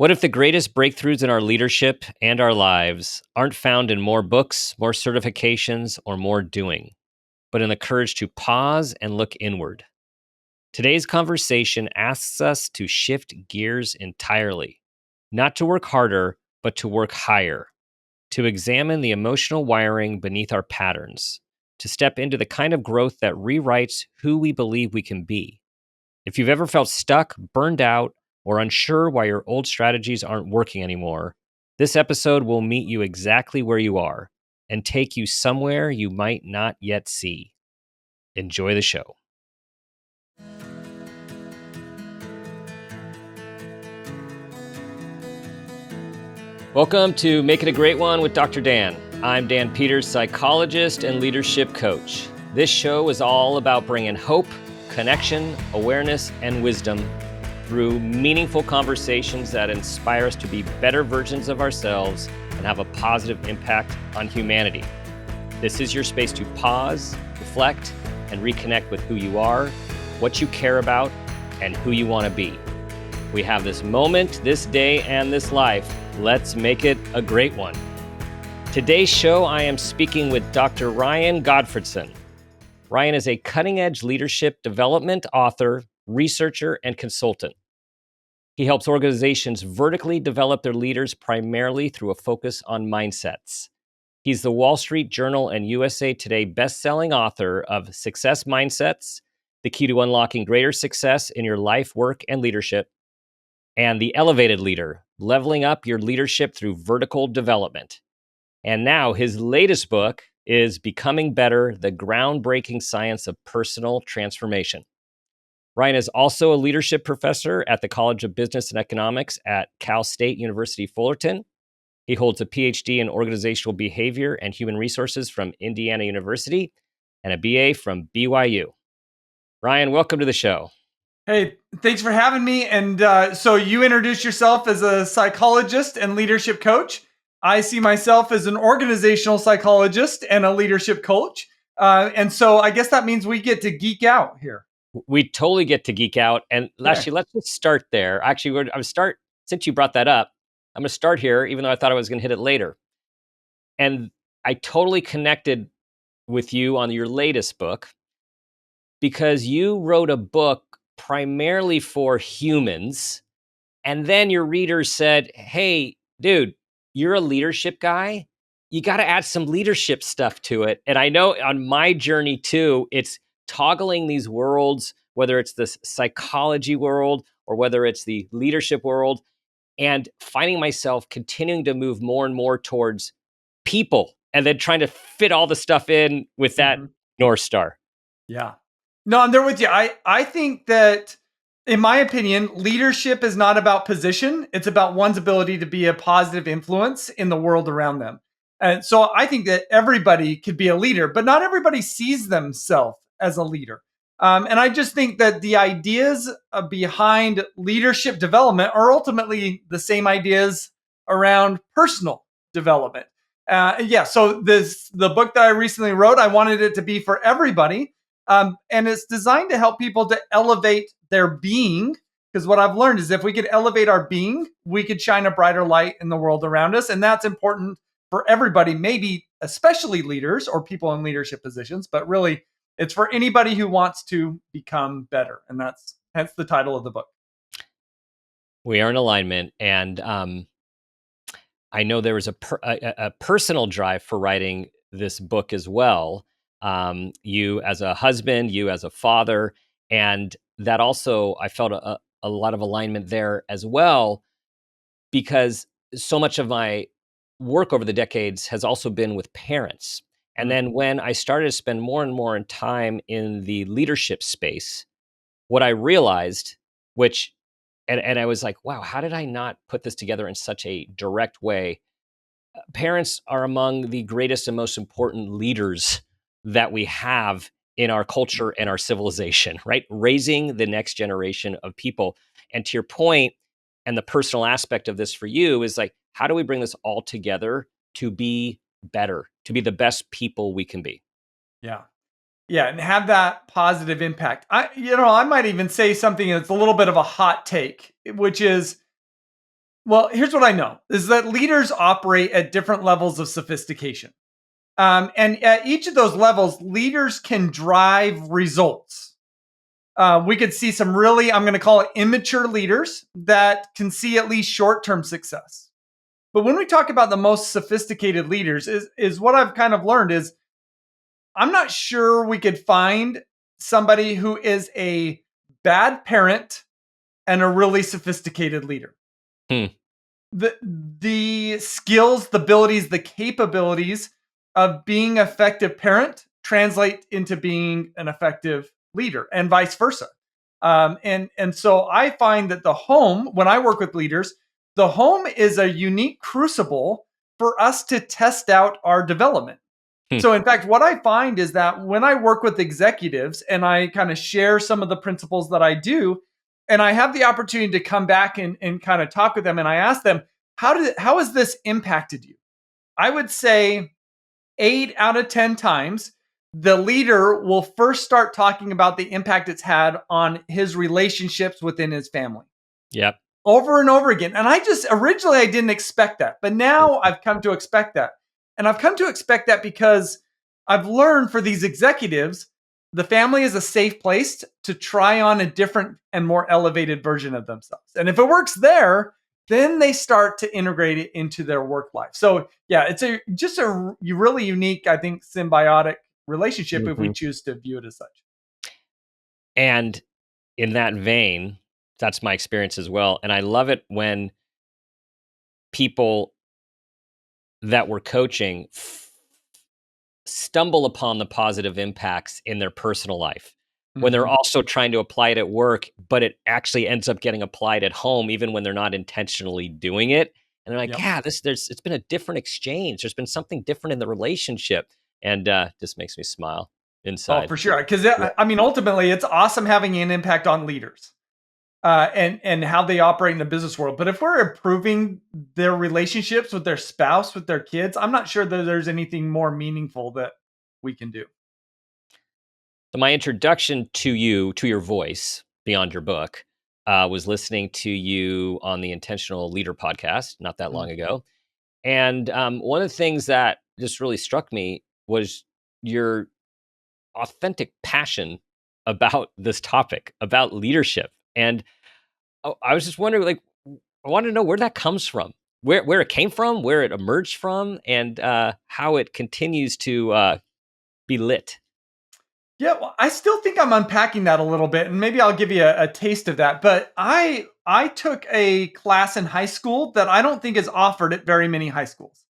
What if the greatest breakthroughs in our leadership and our lives aren't found in more books, more certifications, or more doing, but in the courage to pause and look inward? Today's conversation asks us to shift gears entirely, not to work harder, but to work higher, to examine the emotional wiring beneath our patterns, to step into the kind of growth that rewrites who we believe we can be. If you've ever felt stuck, burned out, or unsure why your old strategies aren't working anymore, this episode will meet you exactly where you are and take you somewhere you might not yet see. Enjoy the show. Welcome to Make It a Great One with Dr. Dan. I'm Dan Peters, psychologist and leadership coach. This show is all about bringing hope, connection, awareness, and wisdom through meaningful conversations that inspire us to be better versions of ourselves and have a positive impact on humanity. This is your space to pause, reflect, and reconnect with who you are, what you care about, and who you want to be. We have this moment, this day, and this life. Let's make it a great one. Today's show, I am speaking with Dr. Ryan Gottfredson. Ryan is a cutting-edge leadership development author, researcher, and consultant. He helps organizations vertically develop their leaders primarily through a focus on mindsets. He's the Wall Street Journal and USA Today best-selling author of Success Mindsets, The Key to Unlocking Greater Success in Your Life, Work, and Leadership, and The Elevated Leader, Leveling Up Your Leadership Through Vertical Development. And now his latest book is Becoming Better, The Groundbreaking Science of Personal Transformation. Ryan is also a leadership professor at the College of Business and Economics at Cal State University Fullerton. He holds a PhD in organizational behavior and human resources from Indiana University and a BA from BYU. Ryan, welcome to the show. Hey, thanks for having me. And so you introduced yourself as a psychologist and leadership coach. I see myself as an organizational psychologist and a leadership coach. And so I guess that means we get to geek out here. We totally get to geek out. And actually, let's just start there. Actually, since you brought that up, I'm going to start here, even though I thought I was going to hit it later. And I totally connected with you on your latest book because you wrote a book primarily for humans. And then your readers said, hey, dude, you're a leadership guy. You got to add some leadership stuff to it. And I know on my journey too, it's toggling these worlds, whether it's the psychology world or whether it's the leadership world, and finding myself continuing to move more and more towards people and then trying to fit all the stuff in with that North Star. Yeah. No, I'm there with you. I think that, in my opinion, leadership is not about position. It's about one's ability to be a positive influence in the world around them. And so I think that everybody could be a leader, but not everybody sees themselves as a leader. And I just think that the ideas behind leadership development are ultimately the same ideas around personal development. So the book that I recently wrote, I wanted it to be for everybody. And it's designed to help people to elevate their being. Because what I've learned is if we could elevate our being, we could shine a brighter light in the world around us. And that's important for everybody, maybe especially leaders or people in leadership positions, but really it's for anybody who wants to become better. And that's hence the title of the book. We are in alignment. And I know there was a personal drive for writing this book as well. You as a husband, you as a father, and that also, I felt a lot of alignment there as well, because so much of my work over the decades has also been with parents. And then when I started to spend more and more time in the leadership space, what I realized, and I was like, wow, how did I not put this together in such a direct way? Parents are among the greatest and most important leaders that we have in our culture and our civilization, right? Raising the next generation of people. And to your point, and the personal aspect of this for you is like, how do we bring this all together to be better, to be the best people we can be? Yeah. Yeah, and have that positive impact. I might even say something that's a little bit of a hot take, which is Well, here's what I know is that leaders operate at different levels of sophistication. And at each of those levels, leaders can drive results. We could see some really, I'm going to call it immature leaders that can see at least short term success. But when we talk about the most sophisticated leaders, is what I've kind of learned is I'm not sure we could find somebody who is a bad parent and a really sophisticated leader. Hmm. The skills, the abilities, the capabilities of being an effective parent translate into being an effective leader, and vice versa. And so I find that the home, when I work with leaders, the home is a unique crucible for us to test out our development. Hmm. So, in fact, what I find is that when I work with executives and I kind of share some of the principles that I do, and I have the opportunity to come back and kind of talk with them, and I ask them, how has this impacted you? I would say 8 out of 10 times, the leader will first start talking about the impact it's had on his relationships within his family Yep. over and over again. And I just originally I didn't expect that, but now I've come to expect that. And I've come to expect that because I've learned for these executives, the family is a safe place to try on a different and more elevated version of themselves. And if it works there, then they start to integrate it into their work life. So yeah, it's a really unique, I think, symbiotic relationship if we Mhm. choose to view it as such. And in that vein, that's my experience as well. And I love it when people that we're coaching stumble upon the positive impacts in their personal life when they're Mhm. also trying to apply it at work, but it actually ends up getting applied at home, even when they're not intentionally doing it. And they're like, Yep. yeah, it's been a different exchange. There's been something different in the relationship. And this makes me smile Oh, inside. for sure. Because Yeah. I mean, ultimately, it's awesome having an impact on leaders and how they operate in the business world. But if we're improving their relationships with their spouse, with their kids, I'm not sure that there's anything more meaningful that we can do. So my introduction to you, to your voice, beyond your book, was listening to you on the Intentional Leader podcast not that Mm. long ago. And one of the things that just really struck me was your authentic passion about this topic, about leadership. And I was just wondering, like, I wanted to know where that comes from, where it came from, where it emerged from, and how it continues to be lit. Yeah, well, I still think I'm unpacking that a little bit, and maybe I'll give you a taste of that. But I took a class in high school that I don't think is offered at very many high schools.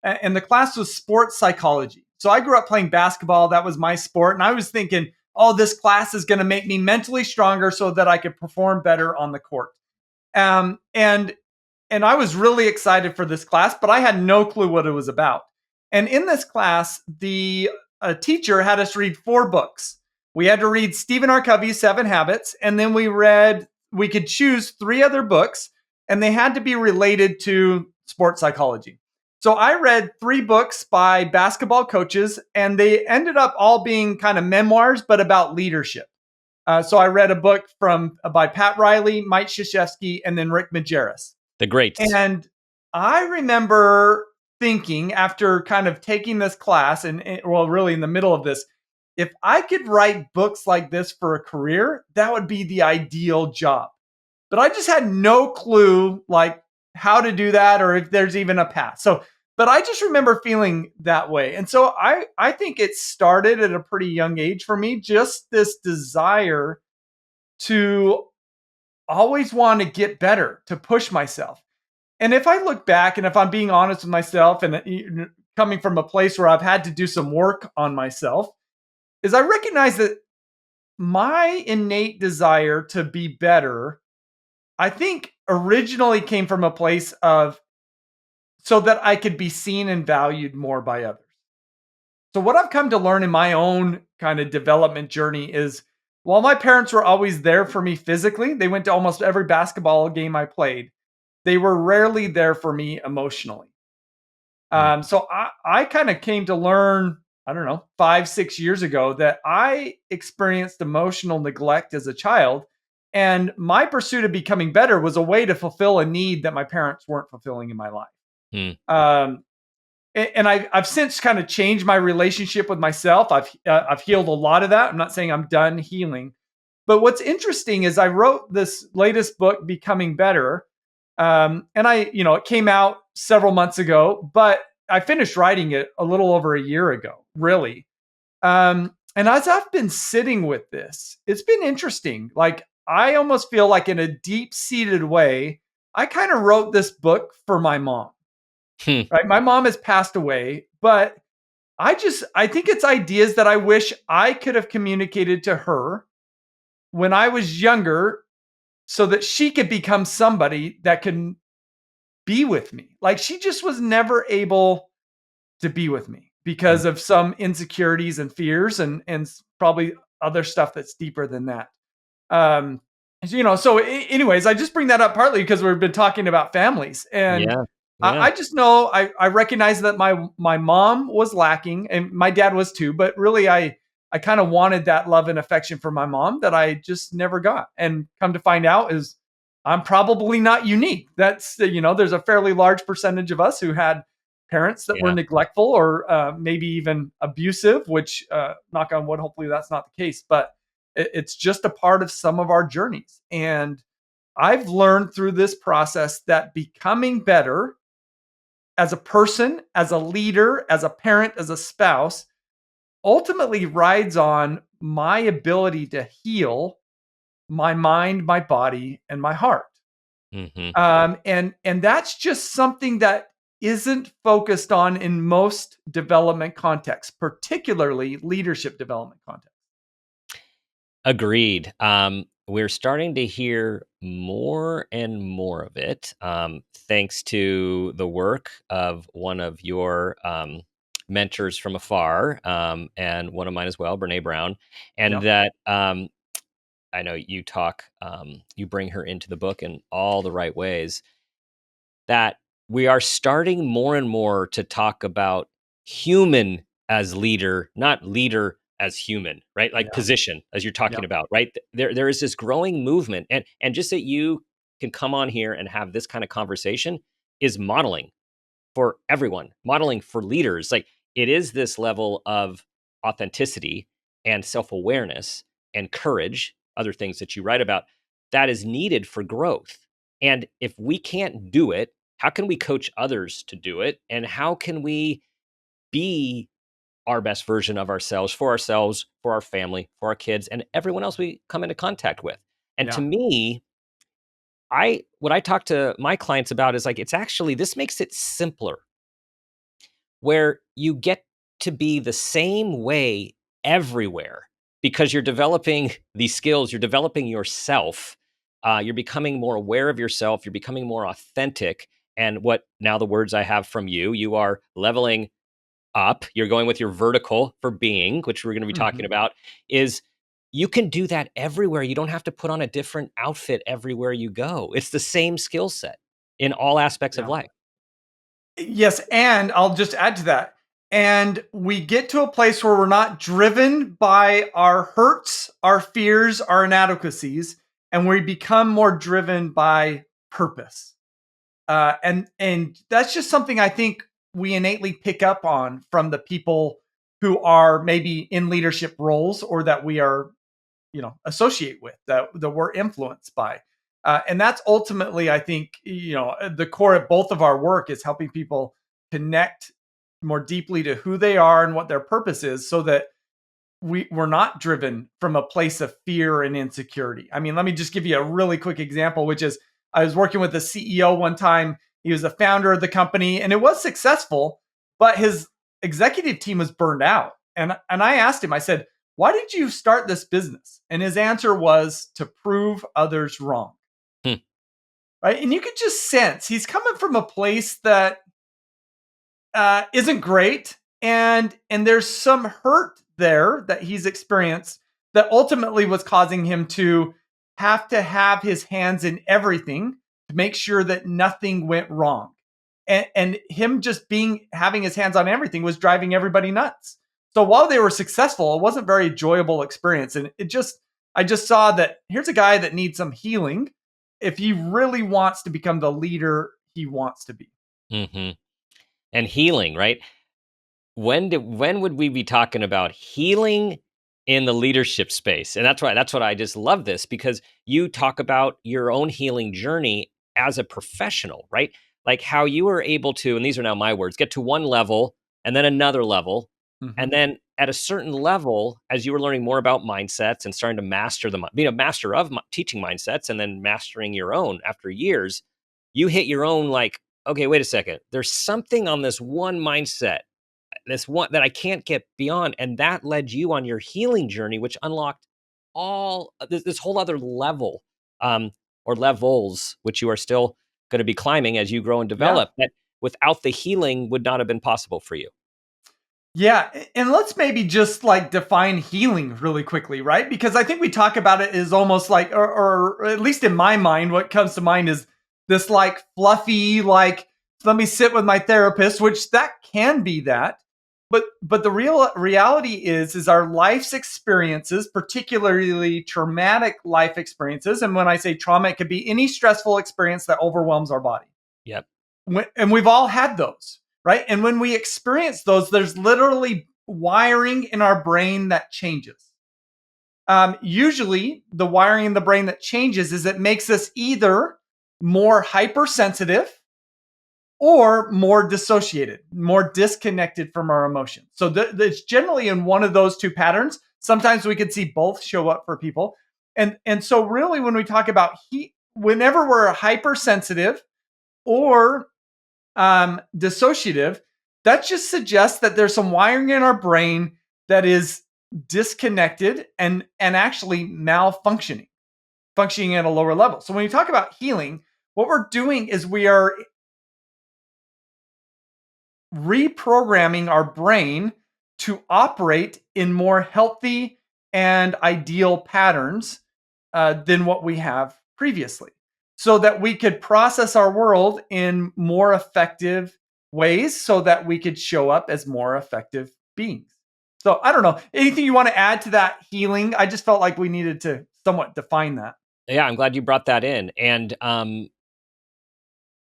And the class was sports psychology. So I grew up playing basketball. That was my sport. And I was thinking, oh, this class is going to make me mentally stronger so that I could perform better on the court. Um, and and I was really excited for this class, but I had no clue what it was about. And in this class, the teacher had us read 4 books. We had to read Stephen R. Covey's 7 Habits, and then we could choose 3 other books, and they had to be related to sports psychology. So I read 3 books by basketball coaches, and they ended up all being kind of memoirs, but about leadership. So I read a book from by Pat Riley, Mike Krzyzewski, and then Rick Majerus. The greats. And I remember thinking after kind of taking this class and well, really in the middle of this, if I could write books like this for a career, that would be the ideal job. But I just had no clue like how to do that or if there's even a path. So, but I just remember feeling that way. And so I think it started at a pretty young age for me, just this desire to always want to get better, to push myself. And if I look back and if I'm being honest with myself and coming from a place where I've had to do some work on myself, is I recognize that my innate desire to be better, I think originally came from a place of so that I could be seen and valued more by others. So, what I've come to learn in my own kind of development journey is while my parents were always there for me physically, they went to almost every basketball game I played, they were rarely there for me emotionally. Mm. So I kind of came to learn, I don't know, 5, 6 years ago that I experienced emotional neglect as a child. And my pursuit of becoming better was a way to fulfill a need that my parents weren't fulfilling in my life. Hmm. Um, and I've since kind of changed my relationship with myself. I've healed a lot of that. I'm not saying I'm done healing, but what's interesting is I wrote this latest book, Becoming Better, and it came out several months ago, but I finished writing it a little over a year ago, really. And as I've been sitting with this, it's been interesting. Like I almost feel like in a deep seated way, I kind of wrote this book for my mom. Hmm. Right? My mom has passed away, but I think it's ideas that I wish I could have communicated to her when I was younger so that she could become somebody that can be with me. Like she just was never able to be with me Hmm. because of some insecurities and fears and probably other stuff that's deeper than that. Um, anyways, I just bring that up partly because we've been talking about families, and Yeah. I Yeah. just know I recognize that my mom was lacking, and my dad was too. But really, I kind of wanted that love and affection from my mom that I just never got. And come to find out, is I'm probably not unique. That's there's a fairly large percentage of us who had parents that were Yeah. neglectful or maybe even abusive. Which, knock on wood, hopefully that's not the case, but it's just a part of some of our journeys. And I've learned through this process that becoming better as a person, as a leader, as a parent, as a spouse, ultimately rides on my ability to heal my mind, my body, and my heart. Hmm. And that's just something that isn't focused on in most development contexts, particularly leadership development contexts. Agreed. We're starting to hear more and more of it, thanks to the work of one of your mentors from afar, and one of mine as well, Brene Brown. And Yep. that I know you talk, you bring her into the book in all the right ways. That we are starting more and more to talk about human as leader, not leader as human, right? Like Yeah. position, as you're talking Yep. about, right? There is this growing movement, and just that you can come on here and have this kind of conversation is modeling for everyone, modeling for leaders. Like it is this level of authenticity and self awareness and courage, other things that you write about, that is needed for growth. And if we can't do it, how can we coach others to do it? And how can we be our best version of ourselves, for our family, for our kids, and everyone else we come into contact with? And to Yeah. me, what I talk to my clients about is like, it's actually, this makes it simpler where you get to be the same way everywhere because you're developing these skills, you're developing yourself, you're becoming more aware of yourself, you're becoming more authentic. And what now the words I have from you, you are leveling up, you're going with your vertical for being, which we're going to be talking Mhm. about, is you can do that everywhere. You don't have to put on a different outfit everywhere you go. It's the same skill set in all aspects of Yeah. life. Yes, and I'll just add to that. And we get to a place where we're not driven by our hurts, our fears, our inadequacies, and we become more driven by purpose. And that's just something I think we innately pick up on from the people who are maybe in leadership roles or that we are associate with, that we're influenced by. And that's ultimately, I think, the core of both of our work is helping people connect more deeply to who they are and what their purpose is, so that we're not driven from a place of fear and insecurity. I mean, let me just give you a really quick example, which is I was working with the CEO one time. He was the founder of the company and it was successful, but his executive team was burned out. And I asked him, I said, "Why did you start this business?" And his answer was to prove others wrong. Hmm. Right? And you could just sense he's coming from a place that isn't great, and there's some hurt there that he's experienced that ultimately was causing him to have his hands in everything to make sure that nothing went wrong. And him just being having his hands on everything was driving everybody nuts. So while they were successful, it wasn't a very enjoyable experience, and it just I just saw that here's a guy that needs some healing if he really wants to become the leader he wants to be. Hmm. And healing, right? When would we be talking about healing in the leadership space? And that's what I just love this, because you talk about your own healing journey as a professional, right? Like how you were able to, and these are now my words, get to one level and then another level. Mhm. And then at a certain level, as you were learning more about mindsets and starting to master them, being a master of teaching mindsets and then mastering your own after years, you hit your own like, okay, wait a second. There's something on this one mindset, this one that I can't get beyond. And that led you on your healing journey, which unlocked all this whole other level, um, or levels, which you are still going to be climbing as you grow and Yeah. develop. That without the healing would not have been possible for you. Yeah, and let's maybe just like define healing really quickly, right? Because I think we talk about it as almost like, or at least in my mind, what comes to mind is this like fluffy, like let me sit with my therapist, which that can be that, but the real reality is our life's experiences, particularly traumatic life experiences, and when I say trauma, it could be any stressful experience that overwhelms our body. Yep. And we've all had those, right? And when we experience those, there's literally wiring in our brain that changes. Usually, the wiring in the brain that changes is it makes us either more hypersensitive or more dissociated, more disconnected from our emotions. So it's generally in one of those two patterns. Sometimes we could see both show up for people. And so really when we talk about whenever we're hypersensitive or dissociative, that just suggests that there's some wiring in our brain that is disconnected and actually malfunctioning, functioning at a lower level. So when you talk about healing, what we're doing is we are reprogramming our brain to operate in more healthy and ideal patterns than what we have previously, so that we could process our world in more effective ways, so that we could show up as more effective beings. So I don't know. Anything you want to add to that healing? I just felt like we needed to somewhat define that. Yeah, I'm glad you brought that in. And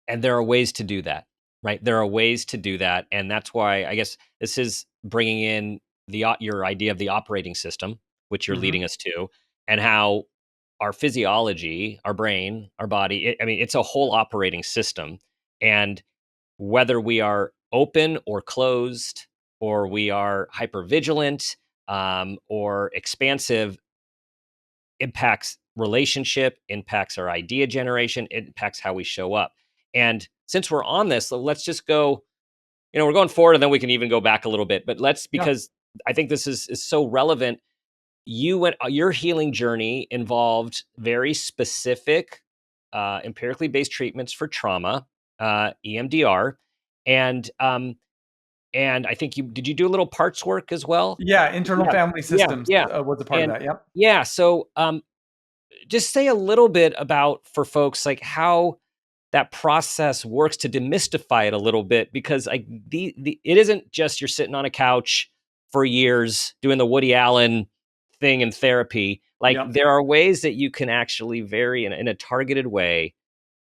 there are ways to do that, right? There are ways to do that, and that's why I guess this is bringing in your idea of the operating system, which you're Mhm. leading us to, and how our physiology, our brain, our body, I mean, it's a whole operating system, and whether we are open or closed, or we are hypervigilant, or expansive, impacts relationship, impacts our idea generation, impacts how we show up. And since we're on this, let's just go, we're going forward and then we can even go back a little bit, but Yeah. because I think this is so relevant. Your healing journey involved very specific, empirically based treatments for trauma, EMDR. And I think did you do a little parts work as well? Yeah. Internal Yeah. family Yeah. systems Yeah. was a part of And that. Yep. yeah, so just say a little bit about, for folks, like how that process works to demystify it a little bit, because like it isn't just you're sitting on a couch for years doing the Woody Allen thing in therapy. Like Yep. there are ways that you can actually very in a targeted way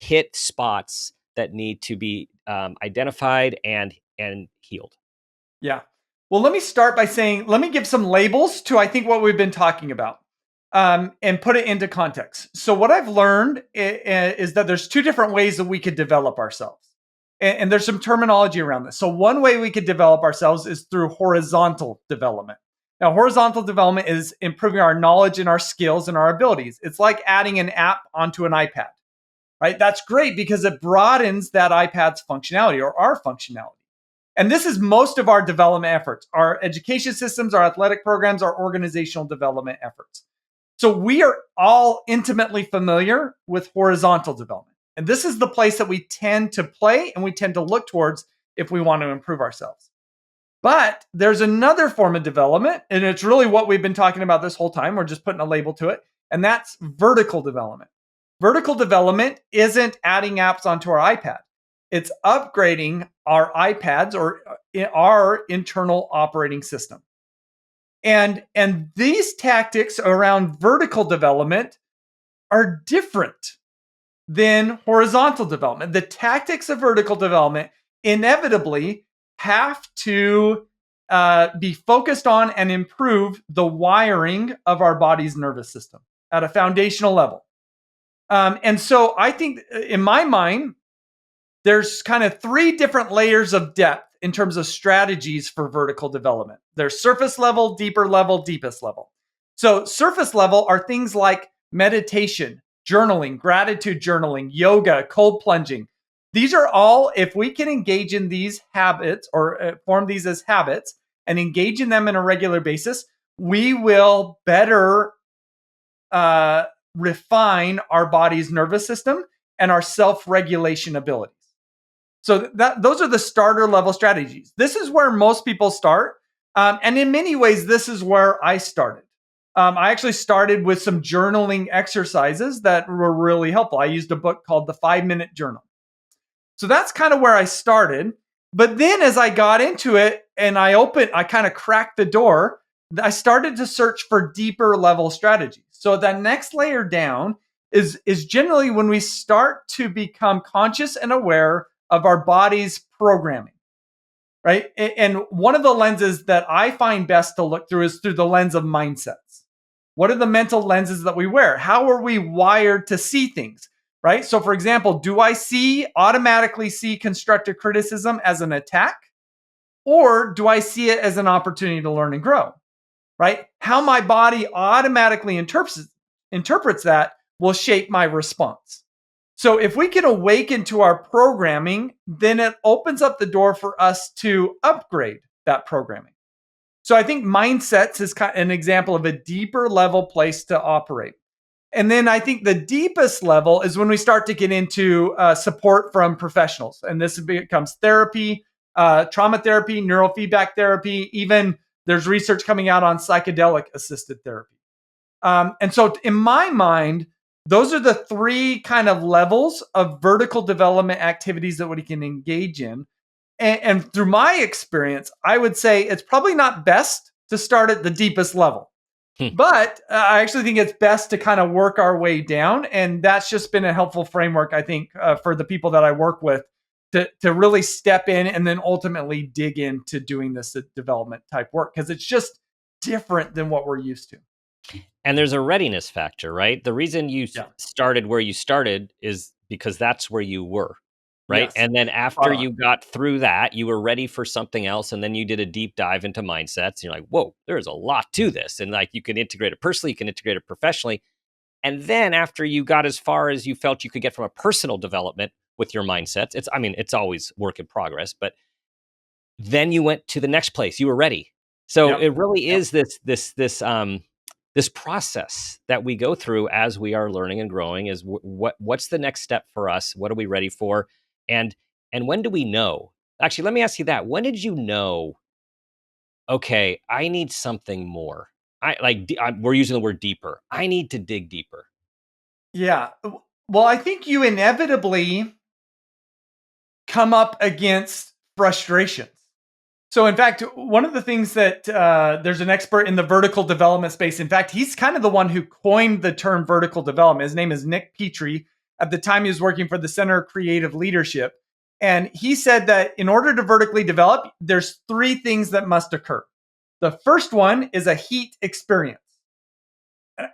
hit spots that need to be identified and healed. Yeah. Well, let me start by saying, let me give some labels to I think what we've been talking about, and put it into context. So, what I've learned is that there's two different ways that we could develop ourselves, and there's some terminology around this. So, one way we could develop ourselves is through horizontal development. Now, horizontal development is improving our knowledge and our skills and our abilities. It's like adding an app onto an iPad, right? That's great because it broadens that iPad's functionality or our functionality. And this is most of our development efforts, our education systems, our athletic programs, our organizational development efforts. So we are all intimately familiar with horizontal development. And this is the place that we tend to play and we tend to look towards if we want to improve ourselves. But there's another form of development, and it's really what we've been talking about this whole time. We're just putting a label to it, and that's vertical development. Vertical development isn't adding apps onto our iPad. It's upgrading our iPads or our internal operating system. And these tactics around vertical development are different than horizontal development. The tactics of vertical development inevitably have to be focused on and improve the wiring of our body's nervous system at a foundational level. And so I think in my mind, there's kind of three different layers of depth in terms of strategies for vertical development. There's surface level, deeper level, deepest level. So surface level are things like meditation, journaling, gratitude journaling, yoga, cold plunging. These are all, if we can engage in these habits or form these as habits and engage in them on a regular basis, we will better refine our body's nervous system and our self-regulation abilities. So those are the starter level strategies. This is where most people start. And in many ways, this is where I started. I actually started with some journaling exercises that were really helpful. I used a book called The 5-Minute Journal. So that's kind of where I started. But then as I got into it and I kind of cracked the door, I started to search for deeper level strategies. So that next layer down is generally when we start to become conscious and aware of our body's programming, right? And one of the lenses that I find best to look through is through the lens of mindsets. What are the mental lenses that we wear? How are we wired to see things, right? So for example, do I automatically see constructive criticism as an attack? Or do I see it as an opportunity to learn and grow, right? How my body automatically interprets that will shape my response. So if we can awaken to our programming, then it opens up the door for us to upgrade that programming. So I think mindsets is kind of an example of a deeper level place to operate. And then I think the deepest level is when we start to get into support from professionals. And this becomes therapy, trauma therapy, neurofeedback therapy, even there's research coming out on psychedelic assisted therapy. And so in my mind, those are the three kind of levels of vertical development activities that we can engage in. And through my experience, I would say it's probably not best to start at the deepest level. But I actually think it's best to kind of work our way down. And that's just been a helpful framework, I think, for the people that I work with to really step in and then ultimately dig into doing this development type work because it's just different than what we're used to. And there's a readiness factor, right? The reason you started where you started is because that's where you were, right? Yes. And then after you got through that, you were ready for something else. And then you did a deep dive into mindsets. And you're like, whoa, there's a lot to this. And like you can integrate it personally, you can integrate it professionally. And then after you got as far as you felt you could get from a personal development with your mindsets, it's always work in progress, but then you went to the next place. You were ready. So it really is this process that we go through as we are learning and growing is what's the next step for us? What are we ready for? And when do we know? Actually, let me ask you that. When did you know, okay, I need something more? We're using the word deeper. I need to dig deeper. Yeah. Well, I think you inevitably come up against frustrations. So, in fact, one of the things that there's an expert in the vertical development space. In fact, he's kind of the one who coined the term vertical development. His name is Nick Petrie. At the time, he was working for the Center of Creative Leadership. And he said that in order to vertically develop, there's three things that must occur. The first one is a heat experience.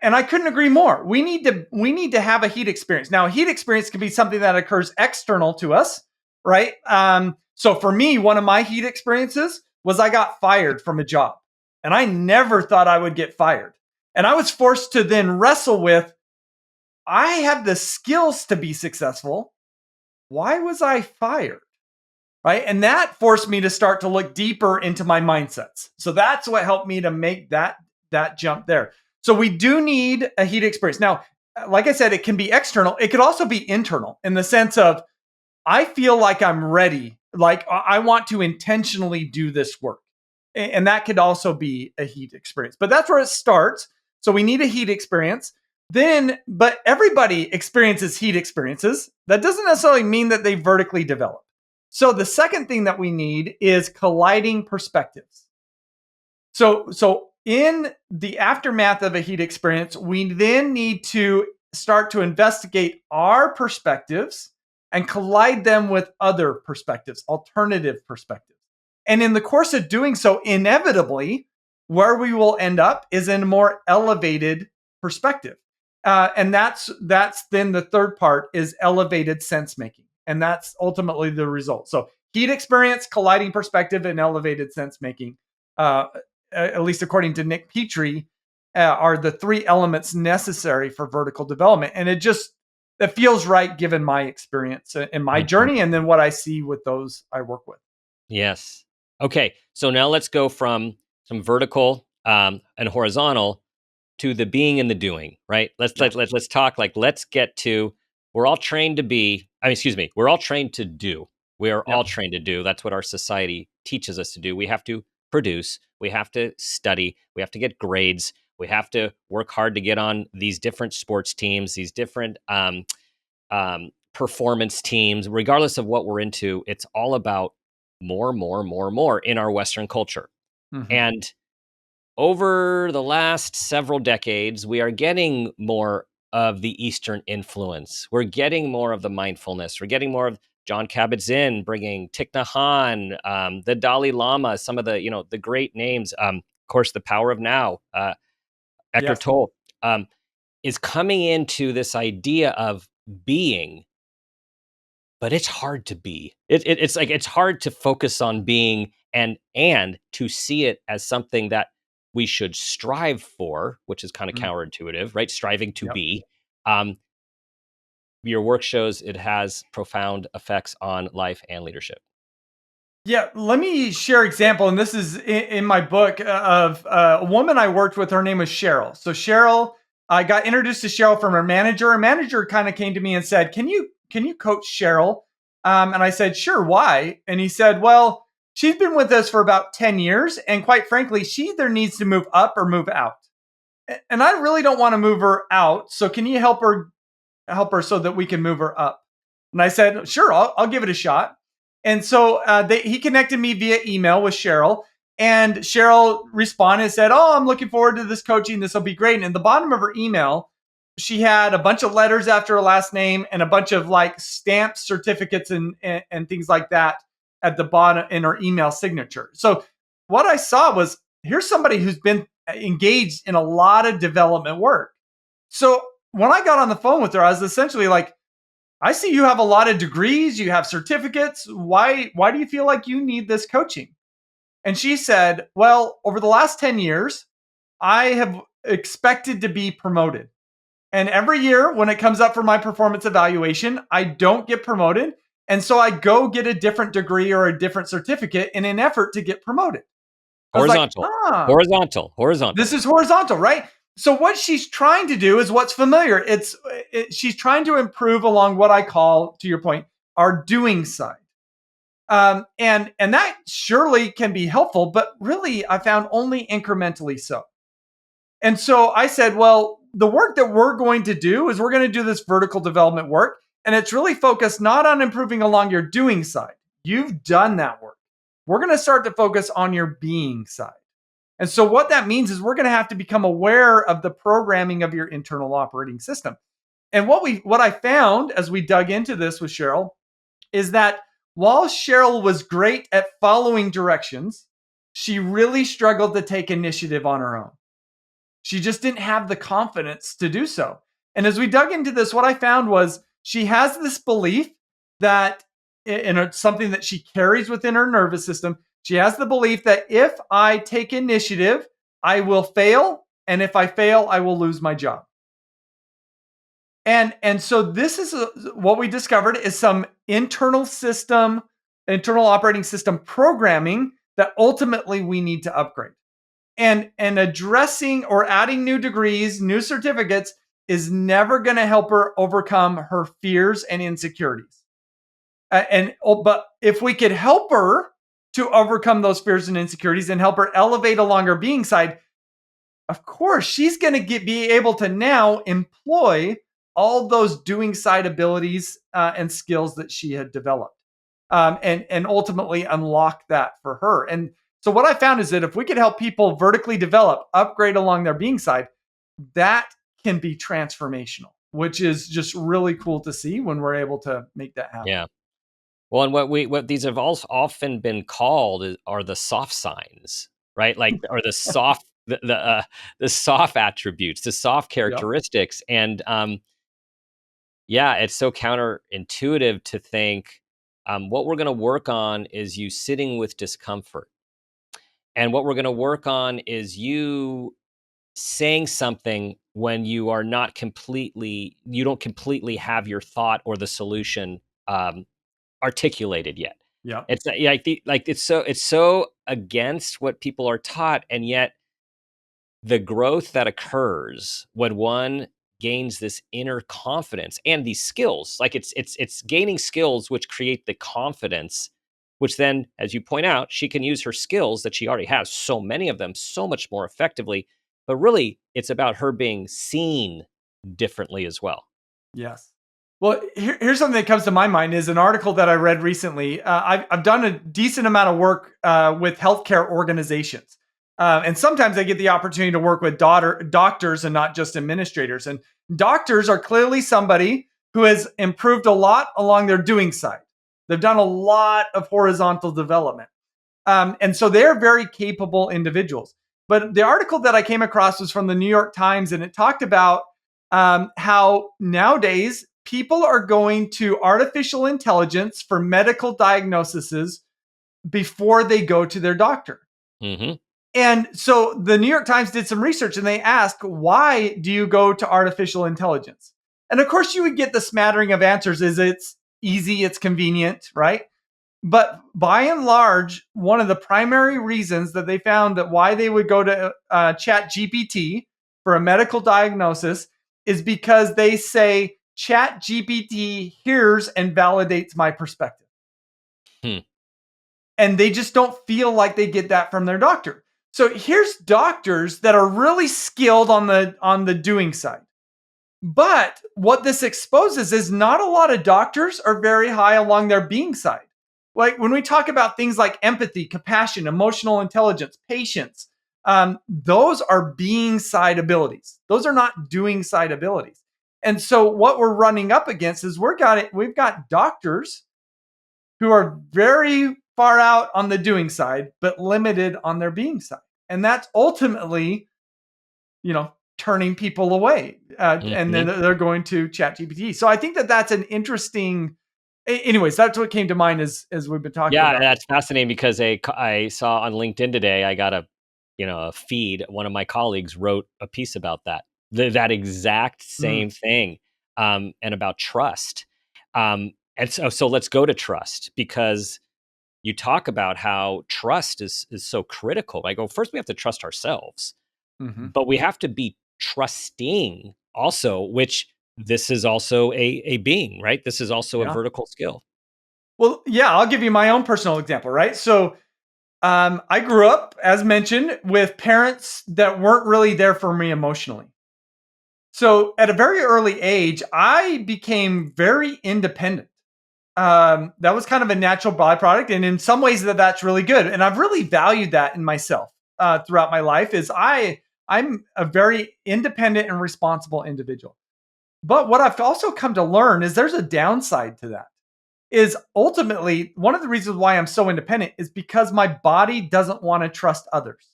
And I couldn't agree more. We need to have a heat experience. Now, a heat experience can be something that occurs external to us, right? So for me, one of my heat experiences was I got fired from a job, and I never thought I would get fired. And I was forced to then wrestle with, I have the skills to be successful. Why was I fired? Right? And that forced me to start to look deeper into my mindsets. So that's what helped me to make that jump there. So we do need a heat experience. Now, like I said, it can be external. It could also be internal in the sense of, I feel like I'm ready. Like I want to intentionally do this work. And that could also be a heat experience. But that's where it starts. So we need a heat experience. But everybody experiences heat experiences. That doesn't necessarily mean that they vertically develop. So the second thing that we need is colliding perspectives. So in the aftermath of a heat experience, we then need to start to investigate our perspectives and collide them with other perspectives, alternative perspectives. And in the course of doing so, inevitably, where we will end up is in a more elevated perspective. And that's then the third part is elevated sense making. And that's ultimately the result. So heat experience, colliding perspective, and elevated sense making. At least according to Nick Petrie, are the three elements necessary for vertical development. And it feels right given my experience in my journey and then what I see with those I work with. Yes. Okay. So now let's go from some vertical and horizontal to the being and the doing, right? Let's talk like let's get to we're all trained to be, excuse me, we're all trained to do. We are all trained to do. That's what our society teaches us to do. We have to produce, we have to study, we have to get grades, we have to work hard to get on these different sports teams, these different performance teams, regardless of what we're into. It's all about more in our Western culture. Mm-hmm. And over the last several decades, we are getting more of the Eastern influence. We're getting more of the mindfulness. We're getting more of John Kabat-Zinn bringing Thich Nhat Hanh, the Dalai Lama, some of the great names. Of course, The Power of Now, Eckhart Tolle, is coming into this idea of being, but it's hard to be. It's like it's hard to focus on being and to see it as something that we should strive for, which is kind of counterintuitive, right? Striving to be. Your work shows it has profound effects on life and leadership. Yeah, let me share example, and this is in my book of a woman I worked with. Her name was Cheryl. So Cheryl, I got introduced to Cheryl from her manager. Her manager kind of came to me and said, "Can you coach Cheryl?" And I said, "Sure. Why?" And he said, "Well, she's been with us for about 10 years, and quite frankly, she either needs to move up or move out. And I really don't want to move her out. So can you help her so that we can move her up?" And I said, "Sure, I'll give it a shot." And so he connected me via email with Cheryl. And Cheryl responded and said, "Oh, I'm looking forward to this coaching. This will be great." And in the bottom of her email, she had a bunch of letters after her last name and a bunch of like stamped certificates and things like that at the bottom in her email signature. So what I saw was, here's somebody who's been engaged in a lot of development work. So when I got on the phone with her, I was essentially like, "I see you have a lot of degrees, you have certificates. Why do you feel like you need this coaching?" And she said, "Well, over the last 10 years, I have expected to be promoted. And every year when it comes up for my performance evaluation, I don't get promoted. And so I go get a different degree or a different certificate in an effort to get promoted." I was like, Horizontal, horizontal. this is horizontal, right? So what she's trying to do is what's familiar. She's trying to improve along what I call, to your point, our doing side. And that surely can be helpful, but really I found only incrementally so. And so I said, well, the work that we're going to do is we're going to do this vertical development work. And it's really focused not on improving along your doing side. You've done that work. We're going to start to focus on your being side. And so what that means is we're going to have to become aware of the programming of your internal operating system. And what I found as we dug into this with Cheryl is that while Cheryl was great at following directions, she really struggled to take initiative on her own. She just didn't have the confidence to do so. And as we dug into this, what I found was she has this belief that, and it's something that she carries within her nervous system. She has the belief that if I take initiative, I will fail. And if I fail, I will lose my job. And so this is what we discovered is some internal operating system programming that ultimately we need to upgrade. And addressing or adding new degrees, new certificates is never going to help her overcome her fears and insecurities. But if we could help her to overcome those fears and insecurities and help her elevate along her being side, of course, she's going to be able to now employ all those doing side abilities and skills that she had developed, and ultimately unlock that for her. And So what I found is that if we could help people vertically develop, upgrade along their being side, that can be transformational, which is just really cool to see when we're able to make that happen. Yeah. Well, and what these have also often been called are the soft signs, right? Like, or the soft attributes, the soft Yep. characteristics, and yeah, it's so counterintuitive to think what we're going to work on is you sitting with discomfort, and what we're going to work on is you saying something when you don't completely have your thought or the solution um, articulated yet. Yep. It's yeah, it's so against what people are taught, and yet the growth that occurs when one gains this inner confidence and these skills, like it's gaining skills which create the confidence, which then, as you point out, she can use her skills that she already has, so many of them, so much more effectively. But really, it's about her being seen differently as well. Yes. Well, here's something that comes to my mind is an article that I read recently. I've done a decent amount of work with healthcare organizations. And sometimes I get the opportunity to work with doctors and not just administrators. And doctors are clearly somebody who has improved a lot along their doing side. They've done a lot of horizontal development. And so they're very capable individuals. But the article that I came across was from the New York Times, and it talked about how nowadays people are going to artificial intelligence for medical diagnoses before they go to their doctor. Hmm. And so the New York Times did some research and they asked, why do you go to artificial intelligence? And of course, you would get the smattering of answers is it's easy, it's convenient, right? But by and large, one of the primary reasons that they found that why they would go to Chat GPT for a medical diagnosis is because they say Chat GPT hears and validates my perspective. Hmm. And they just don't feel like they get that from their doctor. So here's doctors that are really skilled on the doing side. But what this exposes is not a lot of doctors are very high along their being side. Like when we talk about things like empathy, compassion, emotional intelligence, patience, those are being side abilities. Those are not doing side abilities. And so what we're running up against is we've got doctors who are very far out on the doing side, but limited on their being side. And that's ultimately, turning people away. And then Hmm. they're going to chat GPT. So I think that that's an interesting, anyways, that's what came to mind as we've been talking Yeah, about this. that's fascinating because I saw on LinkedIn today, I got a feed. One of my colleagues wrote a piece about that, that exact Mm, same thing, and about trust. And so let's go to trust because you talk about how trust is so critical. I go, first we have to trust ourselves, mhm. but we have to be trusting also, which this is also a being, right? This is also a Yeah. vertical skill. Well, yeah, I'll give you my own personal example, right? So I grew up, as mentioned, with parents that weren't really there for me emotionally. So at a very early age, I became very independent. That was kind of a natural byproduct, and in some ways, that's really good. And I've really valued that in myself throughout my life. I'm a very independent and responsible individual. But what I've also come to learn is there's a downside to that. Is ultimately one of the reasons why I'm so independent is because my body doesn't want to trust others.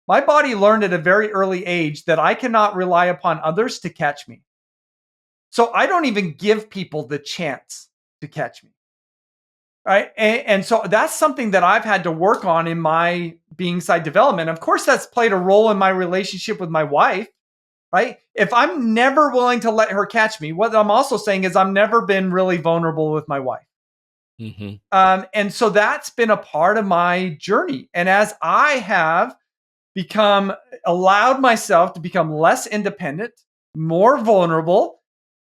My body learned at a very early age that I cannot rely upon others to catch me. So I don't even give people the chance to catch me. Right. And so that's something that I've had to work on in my being side development. Of course, that's played a role in my relationship with my wife. Right. If I'm never willing to let her catch me, what I'm also saying is I've never been really vulnerable with my wife. Hmm. And so that's been a part of my journey. And as I have become allowed myself to become less independent, more vulnerable,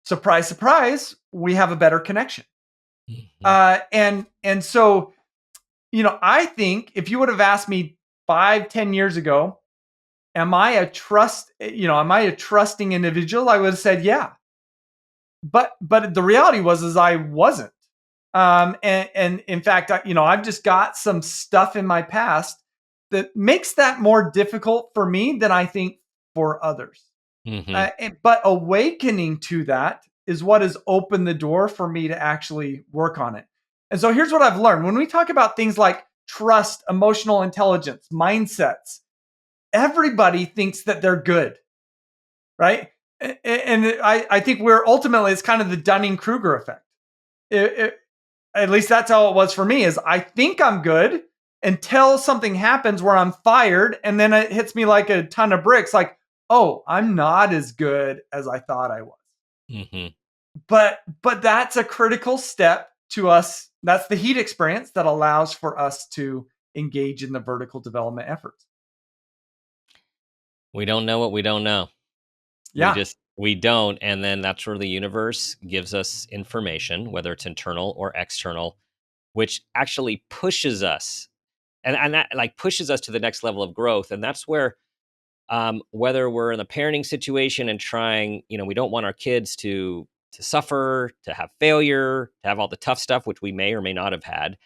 surprise, surprise, we have a better connection. Hmm. And so I think if you would have asked me 5, 10 years ago, am I a trusting individual? I would have said, yeah. But the reality is I wasn't. And in fact, I've just got some stuff in my past that makes that more difficult for me than I think for others. Hmm. But awakening to that is what has opened the door for me to actually work on it. And so here's what I've learned. When we talk about things like trust, emotional intelligence, mindsets, everybody thinks that they're good, right? And I think we're ultimately, it's kind of the Dunning-Kruger effect. It, at least that's how it was for me, is I think I'm good until something happens where I'm fired, and then it hits me like a ton of bricks, like, oh, I'm not as good as I thought I was. Hmm. But that's a critical step to us. That's the heat experience that allows for us to engage in the vertical development efforts. We don't know what we don't know. Yeah. We don't, and then that's where the universe gives us information, whether it's internal or external, which actually pushes us, and that like pushes us to the next level of growth. And that's where, whether we're in a parenting situation and trying, we don't want our kids to suffer, to have failure, to have all the tough stuff, which we may or may not have had.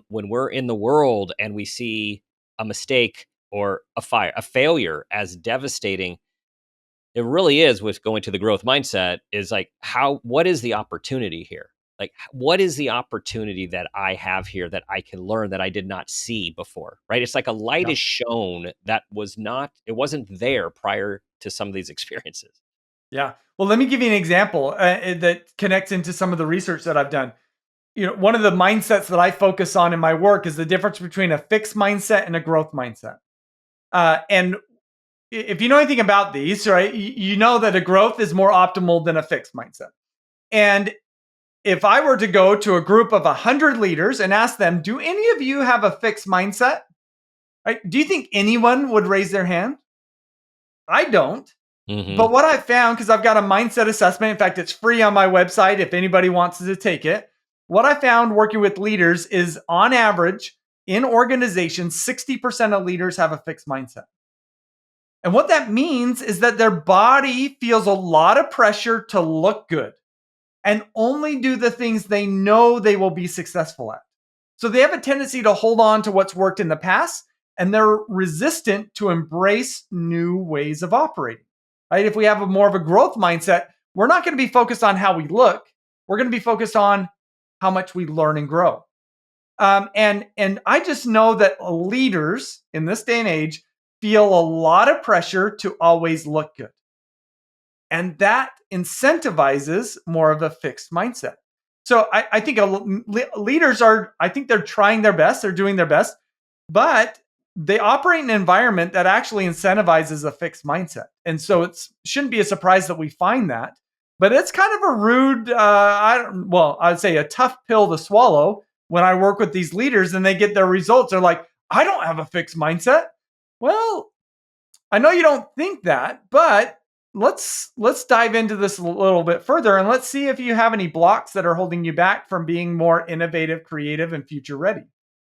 When we're in the world and we see a mistake or a failure as devastating, it really is, with going to the growth mindset, is like, what is the opportunity here? Like, what is the opportunity that I have here that I can learn that I did not see before? Right? It's like a light Yeah. is shown that it wasn't there prior to some of these experiences. Yeah. Well, let me give you an example that connects into some of the research that I've done. One of the mindsets that I focus on in my work is the difference between a fixed mindset and a growth mindset. And if you know anything about these, right, you know that a growth is more optimal than a fixed mindset. And if I were to go to a group of 100 leaders and ask them, do any of you have a fixed mindset? Right? Do you think anyone would raise their hand? I don't. Hmm. But what I found, because I've got a mindset assessment, in fact, it's free on my website if anybody wants to take it. What I found working with leaders is, on average, in organizations, 60% of leaders have a fixed mindset. And what that means is that their body feels a lot of pressure to look good and only do the things they know they will be successful at. So they have a tendency to hold on to what's worked in the past, and they're resistant to embrace new ways of operating. Right? If we have a more of a growth mindset, we're not going to be focused on how we look. We're going to be focused on how much we learn and grow. And I just know that leaders in this day and age feel a lot of pressure to always look good. And that incentivizes more of a fixed mindset. So I think leaders are, I think they're trying their best, they're doing their best, but they operate in an environment that actually incentivizes a fixed mindset. And so it shouldn't be a surprise that we find that. But it's kind of a rude, I'd say a tough pill to swallow when I work with these leaders and they get their results. They're like, I don't have a fixed mindset. Well, I know you don't think that, but let's dive into this a little bit further and let's see if you have any blocks that are holding you back from being more innovative, creative, and future ready.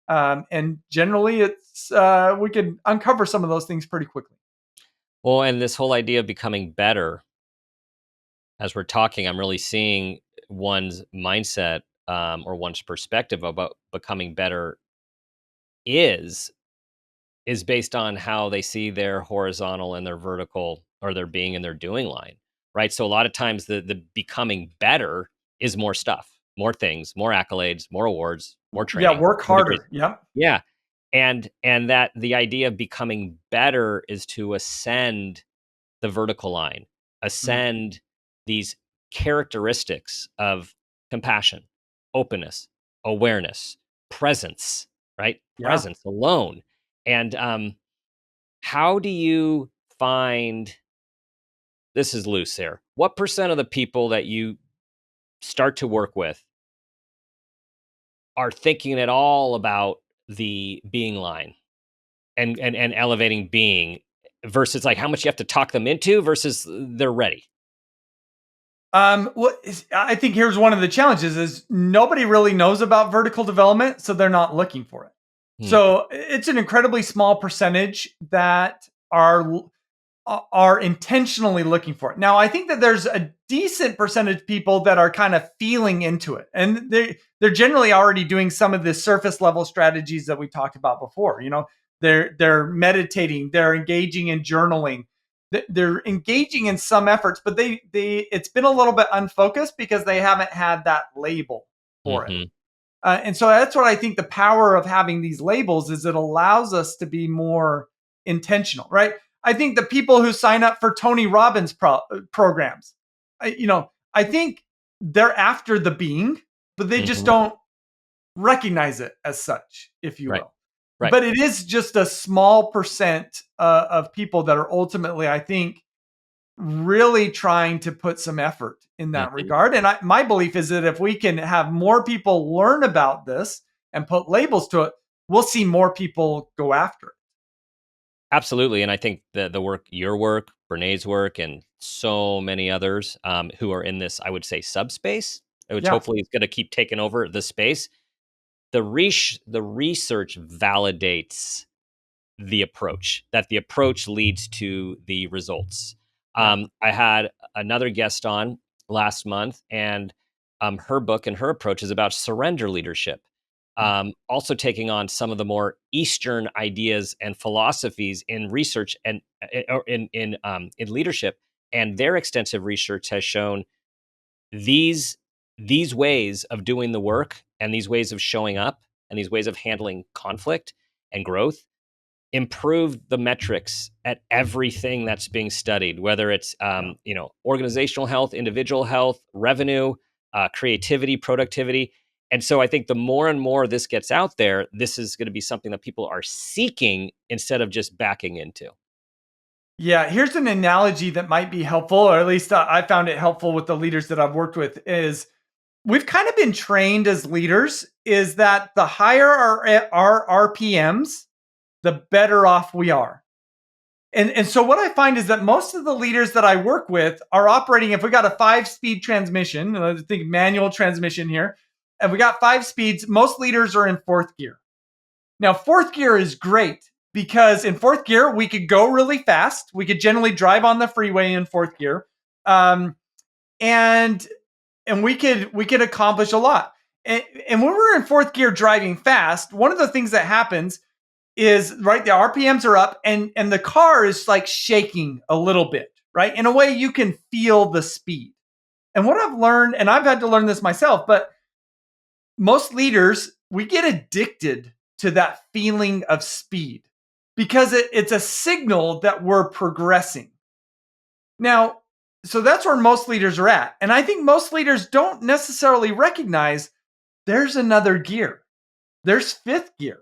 And generally, it's we can uncover some of those things pretty quickly. Well, and this whole idea of becoming better, as we're talking, I'm really seeing one's mindset, or one's perspective about becoming better is is based on how they see their horizontal and their vertical, or their being and their doing line, right? So a lot of times the becoming better is more stuff, more things, more accolades, more awards, more Yeah, training, work more degrees. harder. Yep. Yeah. And that the idea of becoming better is to ascend the vertical line, Mm, ascend these characteristics of compassion, openness, awareness, presence, right? yeah. Presence alone. And how do you find, this is loose here, what percent of the people that you start to work with are thinking at all about the being line and elevating being, versus like how much you have to talk them into versus they're ready? I think here's one of the challenges is nobody really knows about vertical development, so they're not looking for it. Hmm. So it's an incredibly small percentage that are intentionally looking for it. Now, I think that there's a decent percentage of people that are kind of feeling into it, and they're generally already doing some of the surface level strategies that we talked about before. They're meditating. They're engaging in journaling. They're engaging in some efforts, but they it's been a little bit unfocused because they haven't had that label for it. Hmm. And so that's what I think the power of having these labels is. It allows us to be more intentional, right? I think the people who sign up for Tony Robbins programs, I think they're after the being, but they just Hmm. don't recognize it as such, if you Right. will. Right. But it is just a small percent of people that are ultimately, I think, really trying to put some effort in that Hmm. regard. And my belief is that if we can have more people learn about this and put labels to it, we'll see more people go after it. Absolutely. And I think the work, your work, Brené's work, and so many others who are in this, I would say, subspace, which Yeah. hopefully is going to keep taking over the space. The research validates the approach, that the approach leads to the results. Yeah. I had another guest on last month, and her book and her approach is about surrender leadership. Yeah. Also taking on some of the more Eastern ideas and philosophies in research and or in leadership, and their extensive research has shown these these ways of doing the work and these ways of showing up and these ways of handling conflict and growth improve the metrics at everything that's being studied, whether it's Yeah. organizational health, individual health, revenue, creativity, productivity. And so I think the more and more this gets out there, this is going to be something that people are seeking instead of just backing into. Yeah, here's an analogy that might be helpful, or at least I found it helpful with the leaders that I've worked with. Is we've kind of been trained as leaders is that the higher our RPMs, the better off we are. And so what I find is that most of the leaders that I work with are operating. If we got a 5-speed transmission, I think manual transmission here, and we got 5 speeds, most leaders are in fourth gear. Now, fourth gear is great because in fourth gear we could go really fast. We could generally drive on the freeway in fourth gear, um, and we could accomplish a lot. And when we're in fourth gear driving fast, one of the things that happens is right, the RPMs are up and the car is like shaking a little bit, right? In a way you can feel the speed. And what I've learned, and I've had to learn this myself, but most leaders, we get addicted to that feeling of speed because it's a signal that we're progressing. Now, so that's where most leaders are at. And I think most leaders don't necessarily recognize there's another gear. There's fifth gear.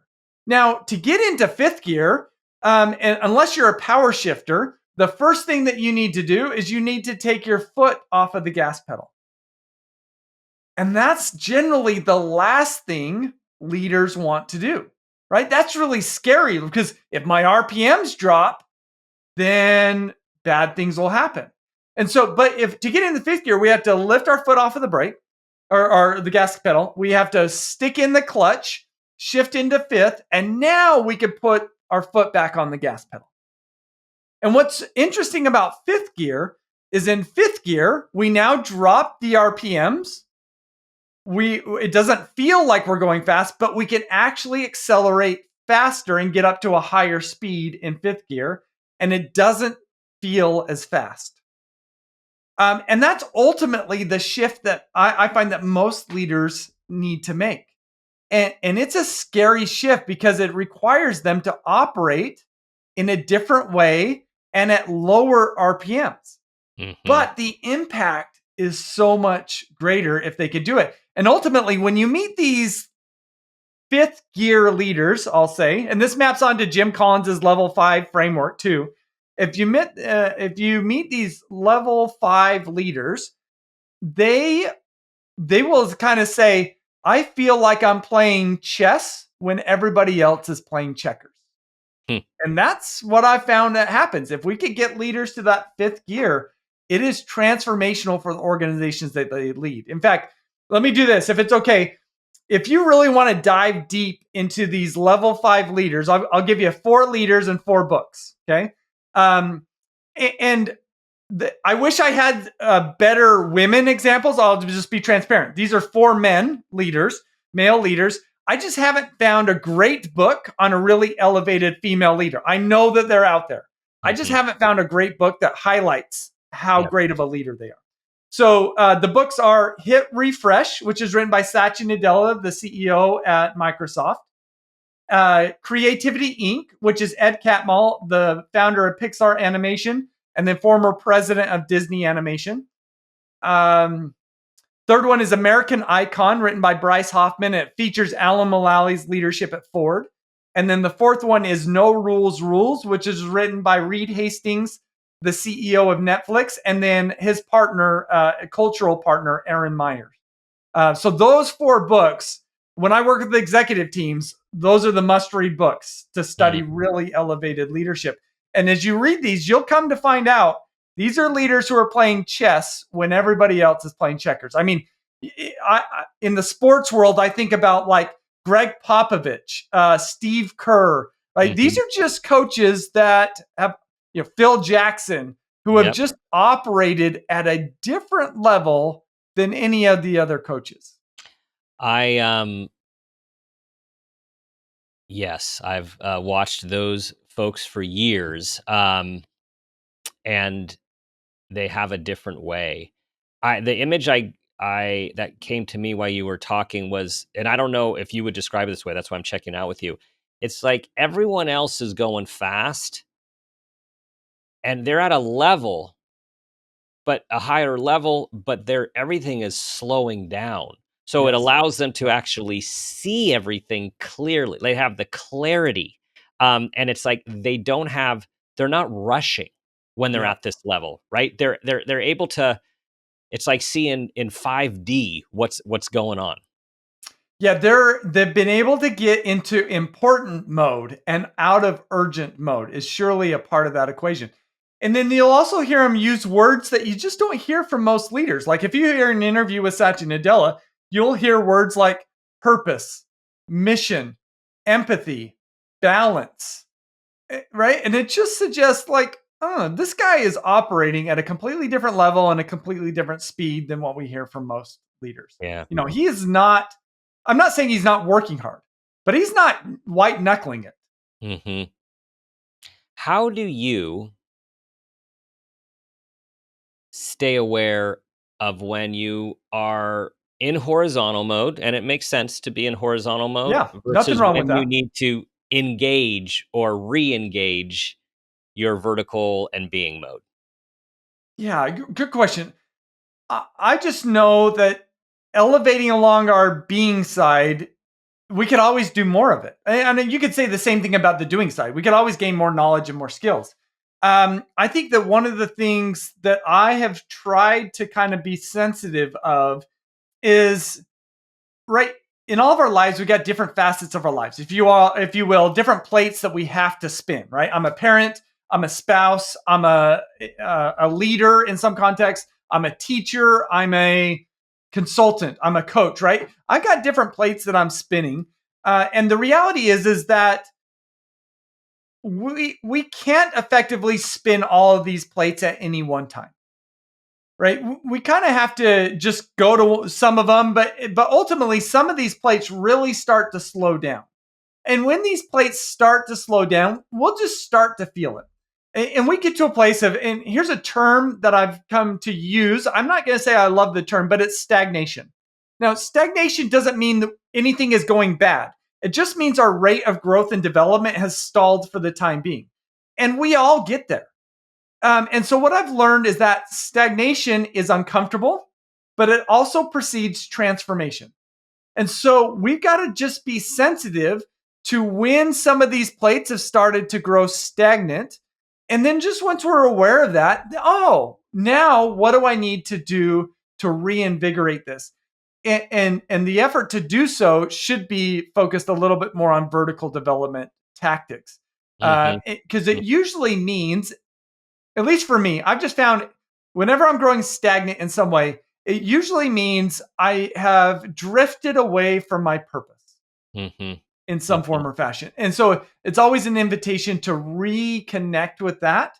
Now, to get into fifth gear, and unless you're a power shifter, the first thing that you need to do is you need to take your foot off of the gas pedal. And that's generally the last thing leaders want to do, right? That's really scary because if my RPMs drop, then bad things will happen. And so, but if to get in the fifth gear, we have to lift our foot off of the brake or the gas pedal. We have to stick in the clutch, shift into fifth, and now we can put our foot back on the gas pedal. And what's interesting about fifth gear is in fifth gear, we now drop the RPMs. It doesn't feel like we're going fast, but we can actually accelerate faster and get up to a higher speed in fifth gear, and it doesn't feel as fast. And that's ultimately the shift that I find that most leaders need to make. And it's a scary shift because it requires them to operate in a different way and at lower RPMs. Hmm. But the impact is so much greater if they could do it. And ultimately, when you meet these fifth gear leaders, I'll say, and this maps onto Jim Collins's level 5 framework too. If you meet these level 5 leaders, they they will kind of say, "I feel like I'm playing chess when everybody else is playing checkers." And that's what I found that happens. If we could get leaders to that fifth gear, it is transformational for the organizations that they lead. In fact, let me do this if it's okay. If you really want to dive deep into these level 5 leaders, I'll give you 4 leaders and 4 books. Okay. Um, and I wish I had better women examples. I'll just be transparent. These are 4 men leaders, male leaders. I just haven't found a great book on a really elevated female leader. I know that they're out there. I just Mhm. haven't found a great book that highlights how Yep. great of a leader they are. So the books are Hit Refresh, which is written by Satya Nadella, the CEO at Microsoft. Creativity Inc., which is Ed Catmull, the founder of Pixar Animation and then former president of Disney Animation. Um, Third one is American Icon, written by Bryce Hoffman. It features Alan Mullally's leadership at Ford. And then the fourth one is No Rules Rules, which is written by Reed Hastings, the CEO of Netflix, and then his partner, cultural partner, Aaron Myers. So those four books, when I work with the executive teams, those are the must-read books to study Mhm. really elevated leadership. And as you read these, you'll come to find out these are leaders who are playing chess when everybody else is playing checkers. I mean, in the sports world, I think about like Greg Popovich, Steve Kerr. Like these Mhm. are just coaches that have, Phil Jackson, who have Yep. just operated at a different level than any of the other coaches. I yes, I've watched those folks for years, and they have a different way. The image I that came to me while you were talking was, and I don't know if you would describe it this way. That's why I'm checking out with you. It's like everyone else is going fast, and they're at a level, but a higher level, but everything is slowing down. So it Yes. allows them to actually see everything clearly. They have the clarity. And it's like they're not rushing when they're Yeah. at this level, right? They're able to, it's like seeing in 5D what's going on. Yeah, they've been able to get into important mode and out of urgent mode is surely a part of that equation. And then you'll also hear them use words that you just don't hear from most leaders. Like if you hear an interview with Satya Nadella, you'll hear words like purpose, mission, empathy, balance, right? And it just suggests like, oh, this guy is operating at a completely different level and a completely different speed than what we hear from most leaders. Yeah. He is not, I'm not saying he's not working hard, but he's not white knuckling it. Hmm. How do you stay aware of when you are in horizontal mode, and it makes sense to be in horizontal mode, Yeah, nothing versus wrong with when you that. need to engage or re-engage your vertical and being mode? Yeah, good question. I just know that elevating along our being side, we could always do more of it. And you could say the same thing about the doing side. We could always gain more knowledge and more skills. I think that one of the things that I have tried to kind of be sensitive of is right in all of our lives, we got different facets of our lives. If you will, different plates that we have to spin. Right. I'm a parent. I'm a spouse. I'm a leader in some context. I'm a teacher. I'm a consultant. I'm a coach. Right. I got different plates that I'm spinning, and the reality is that we can't effectively spin all of these plates at any one time, right? We kind of have to just go to some of them, but ultimately some of these plates really start to slow down. And when these plates start to slow down, we'll just start to feel it. And we get to a place of, and here's a term that I've come to use. I'm not going to say I love the term, but it's stagnation. Now, stagnation doesn't mean that anything is going bad. It just means our rate of growth and development has stalled for the time being. And we all get there. And so what I've learned is that stagnation is uncomfortable, but it also precedes transformation. And so we've got to just be sensitive to when some of these plates have started to grow stagnant. And then just once we're aware of that, oh, now what do I need to do to reinvigorate this? And the effort to do so should be focused a little bit more on vertical development tactics. Hmm. Because it usually means, at least for me, I've just found whenever I'm growing stagnant in some way, it usually means I have drifted away from my purpose Hmm. in some Hmm. form or fashion. And so it's always an invitation to reconnect with that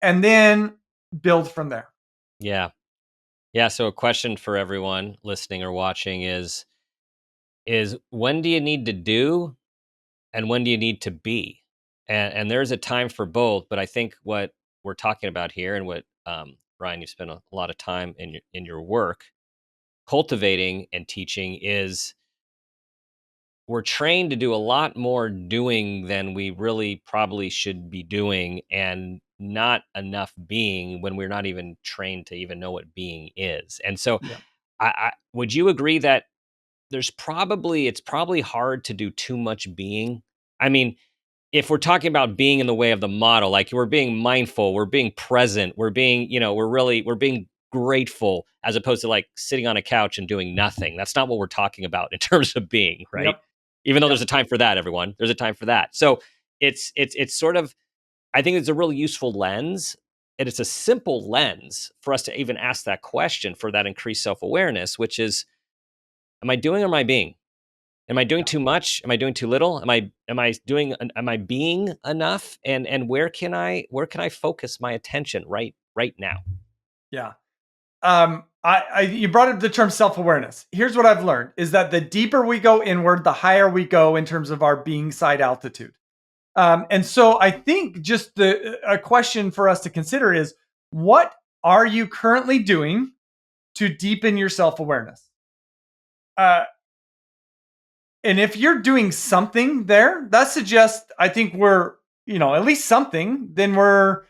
and then build from there. Yeah. Yeah. So a question for everyone listening or watching is, is when do you need to do and when do you need to be? And there's a time for both, but I think what we're talking about here and what Ryan, you spent a lot of time in your work cultivating and teaching is we're trained to do a lot more doing than we really probably should be doing, and not enough being when we're not even trained to even know what being is. And so Yeah. I would you agree that it's probably hard to do too much being? I mean, if we're talking about being in the way of the model, like we're being mindful, we're being present, we're being, we're being grateful as opposed to like sitting on a couch and doing nothing. That's not what we're talking about in terms of being, right? Yep. Even though there's Yep. a time for that, everyone. There's a time for that. So it's sort of, I think it's a really useful lens. And it's a simple lens for us to even ask that question for that increased self-awareness, which is, am I doing or am I being? Am I doing Yeah. too much? Am I doing too little? Am I being enough? And where can I focus my attention right now? Yeah. You brought up the term self-awareness. Here's what I've learned is that the deeper we go inward, the higher we go in terms of our being side altitude. And so I think just a question for us to consider is, what are you currently doing to deepen your self-awareness? Uh, and if you're doing something there, that suggests I think we're, at least something, then we're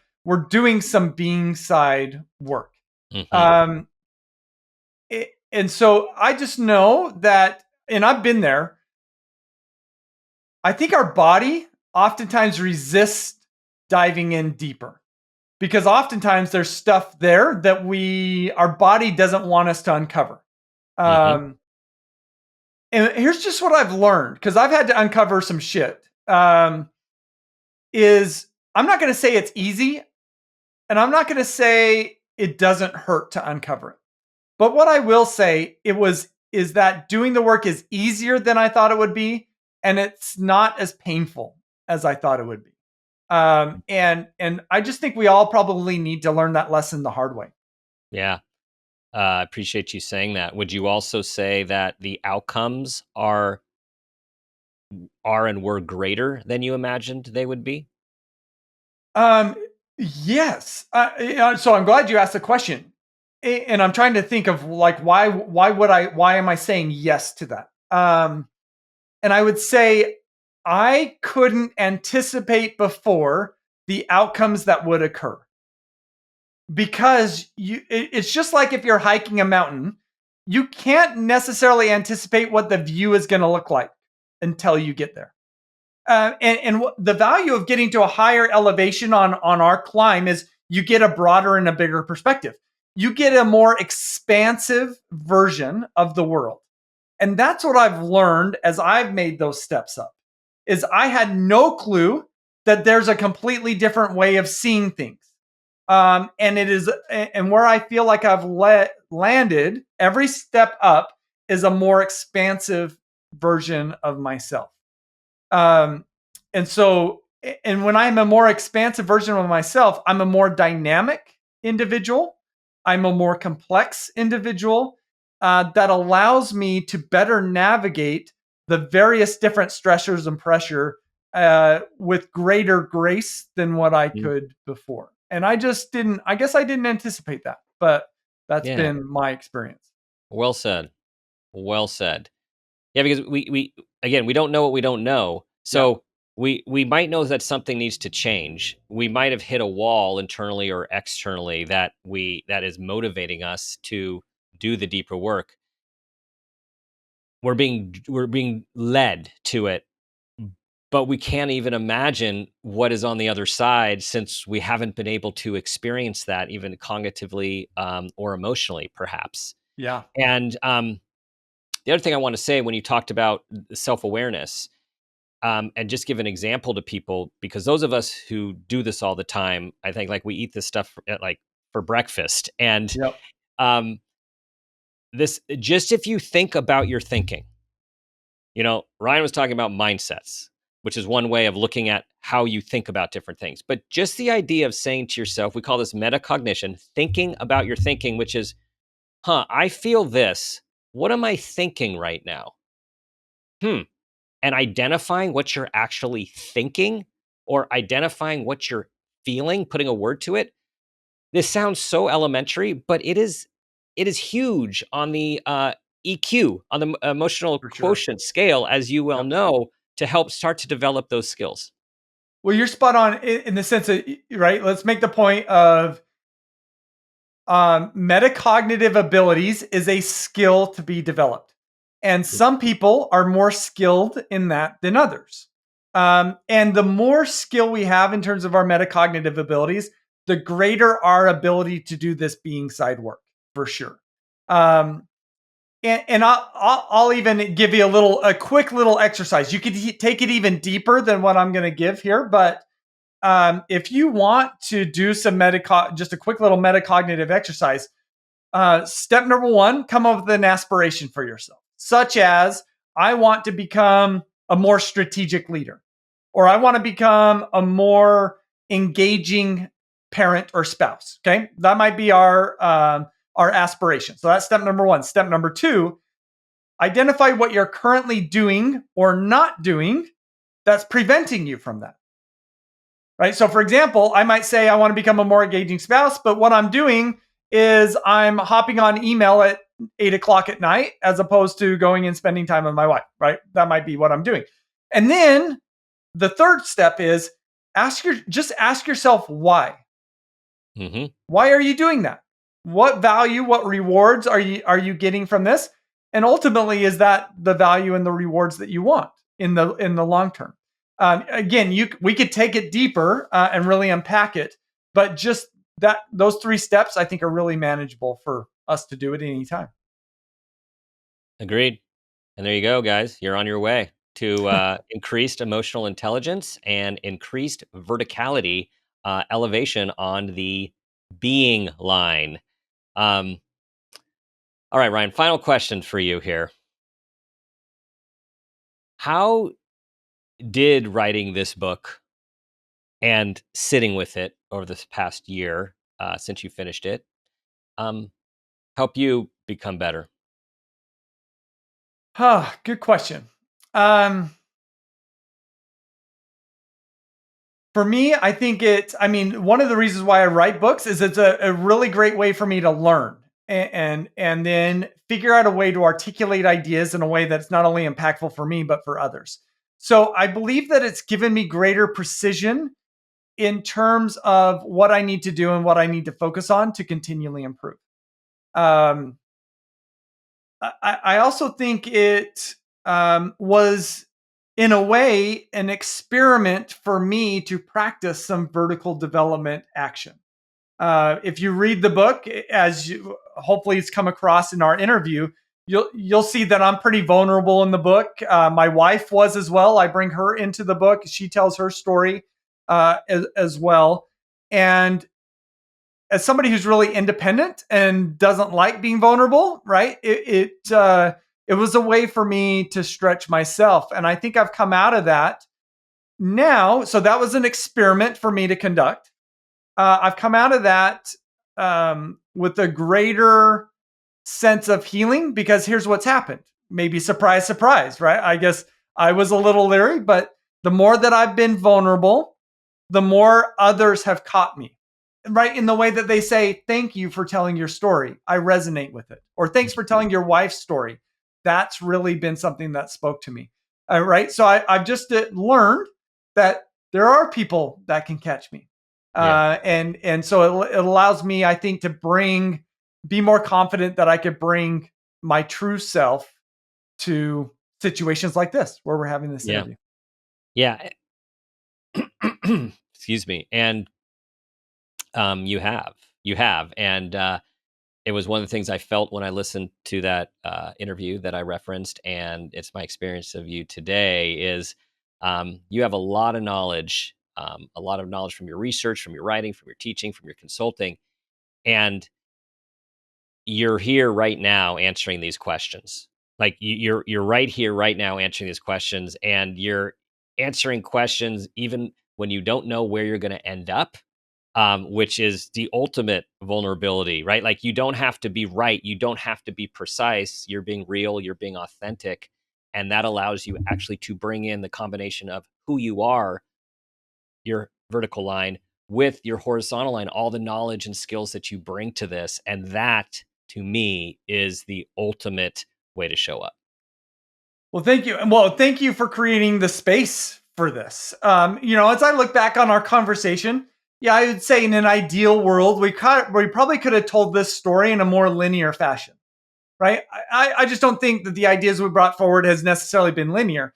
doing some being side work. Hmm. Um, and so I just know that, and I've been there. I think our body oftentimes resists diving in deeper because oftentimes there's stuff there that our body doesn't want us to uncover. Hmm. Um, and here's just what I've learned because I've had to uncover some shit. Is I'm not going to say it's easy, and I'm not going to say it doesn't hurt to uncover it. But what I will say is that doing the work is easier than I thought it would be, and it's not as painful as I thought it would be. And I just think we all probably need to learn that lesson the hard way. Yeah. I appreciate you saying that. Would you also say that the outcomes are and were greater than you imagined they would be? Um, yes. So I'm glad you asked the question, and I'm trying to think of like why am I saying yes to that? And I would say I couldn't anticipate before the outcomes that would occur because it's just like if you're hiking a mountain, you can't necessarily anticipate what the view is going to look like until you get there. The value of getting to a higher elevation on our climb is you get a broader and a bigger perspective. You get a more expansive version of the world. And that's what I've learned as I've made those steps up. Is I had no clue that there's a completely different way of seeing things. And where I feel like I've landed, every step up is a more expansive version of myself. Um, and so, and when I'm a more expansive version of myself, I'm a more dynamic individual. I'm a more complex individual that allows me to better navigate the various different stressors and pressure with greater grace than what I Mm. could before. And I guess I didn't anticipate that, but that's Yeah. been my experience. Well said. Well said. Yeah, because we again, we don't know what we don't know. Yeah. So we might know that something needs to change. We might have hit a wall internally or externally that is motivating us to do the deeper work. We're being led to it, but we can't even imagine what is on the other side since we haven't been able to experience that even cognitively or emotionally, perhaps. Yeah. And the other thing I want to say when you talked about self awareness, and just give an example to people, because those of us who do this all the time, I think like we eat this stuff like for breakfast, and Yep. um, this just if you think about your thinking, Ryan was talking about mindsets, which is one way of looking at how you think about different things. But just the idea of saying to yourself, we call this metacognition, thinking about your thinking, which is, I feel this. What am I thinking right now? And identifying what you're actually thinking or identifying what you're feeling, putting a word to it. This sounds so elementary, but it is huge on the EQ, on the emotional For sure. quotient scale, as you well Yep. know, to help start to develop those skills. Well, you're spot on in the sense that, right? Let's make the point of metacognitive abilities is a skill to be developed. And some people are more skilled in that than others. And the more skill we have in terms of our metacognitive abilities, the greater our ability to do this being side work for sure. Um, and I'll even give you a quick little exercise. You could take it even deeper than what I'm going to give here, but if you want to do some just a quick little metacognitive exercise, step number one, come up with an aspiration for yourself, such as I want to become a more strategic leader, or I want to become a more engaging parent or spouse. Okay, that might be our aspiration. So that's step number one. Step number two, identify what you're currently doing or not doing that's preventing you from that. Right. So, for example, I might say I want to become a more engaging spouse, but what I'm doing is I'm hopping on email at 8 o'clock at night as opposed to going and spending time with my wife. Right. That might be what I'm doing. And then the third step is just ask yourself why. Mm-hmm. Why are you doing that? What value, what rewards are you getting from this? And ultimately, is that the value and the rewards that you want in the long term? Again, we could take it deeper and really unpack it, but just those three steps I think are really manageable for us to do at any time. Agreed. And there you go, guys. You're on your way to increased emotional intelligence and increased verticality, elevation on the being line. Um, all right, Ryan, final question for you here. How did writing this book and sitting with it over this past year since you finished it um, help you become better? Good question. Um, For me, I think one of the reasons why I write books is it's a really great way for me to learn and then figure out a way to articulate ideas in a way that's not only impactful for me, but for others. So I believe that it's given me greater precision in terms of what I need to do and what I need to focus on to continually improve. Um, I also think it was, in a way, an experiment for me to practice some vertical development action. If you read the book, as you, hopefully it's come across in our interview, you'll see that I'm pretty vulnerable in the book. My wife was as well. I bring her into the book. She tells her story as well. And as somebody who's really independent and doesn't like being vulnerable, right? It was a way for me to stretch myself, and I think I've come out of that now. So that was an experiment for me to conduct. I've come out of that with a greater sense of healing because here's what's happened. Maybe surprise, surprise, right? I guess I was a little leery, but the more that I've been vulnerable, the more others have caught me, right? In the way that they say, thank you for telling your story. I resonate with it. Or thanks for telling your wife's story. That's really been something that spoke to me. Right. So I've just learned that there are people that can catch me. Yeah. And so it allows me, I think, to be more confident that I could bring my true self to situations like this where we're having this Yeah. interview. Yeah. Excuse me. And you have. And it was one of the things I felt when I listened to that interview that I referenced. And it's my experience of you today is you have a lot of knowledge from your research, from your writing, from your teaching, from your consulting. And you're here right now answering these questions. Like you're right here right now answering these questions, and you're answering questions even when you don't know where you're going to end up, which is the ultimate vulnerability, right? Like you don't have to be right, you don't have to be precise. You're being real, you're being authentic, And that allows you actually to bring in the combination of who you are, your vertical line, with your horizontal line, all the knowledge and skills that you bring to this. And that, to me, is the ultimate way to show up. Well, thank you. Well, thank you for creating the space for this. As I look back on our conversation, yeah, I would say in an ideal world, we probably could have told this story in a more linear fashion, right? I just don't think that the ideas we brought forward has necessarily been linear.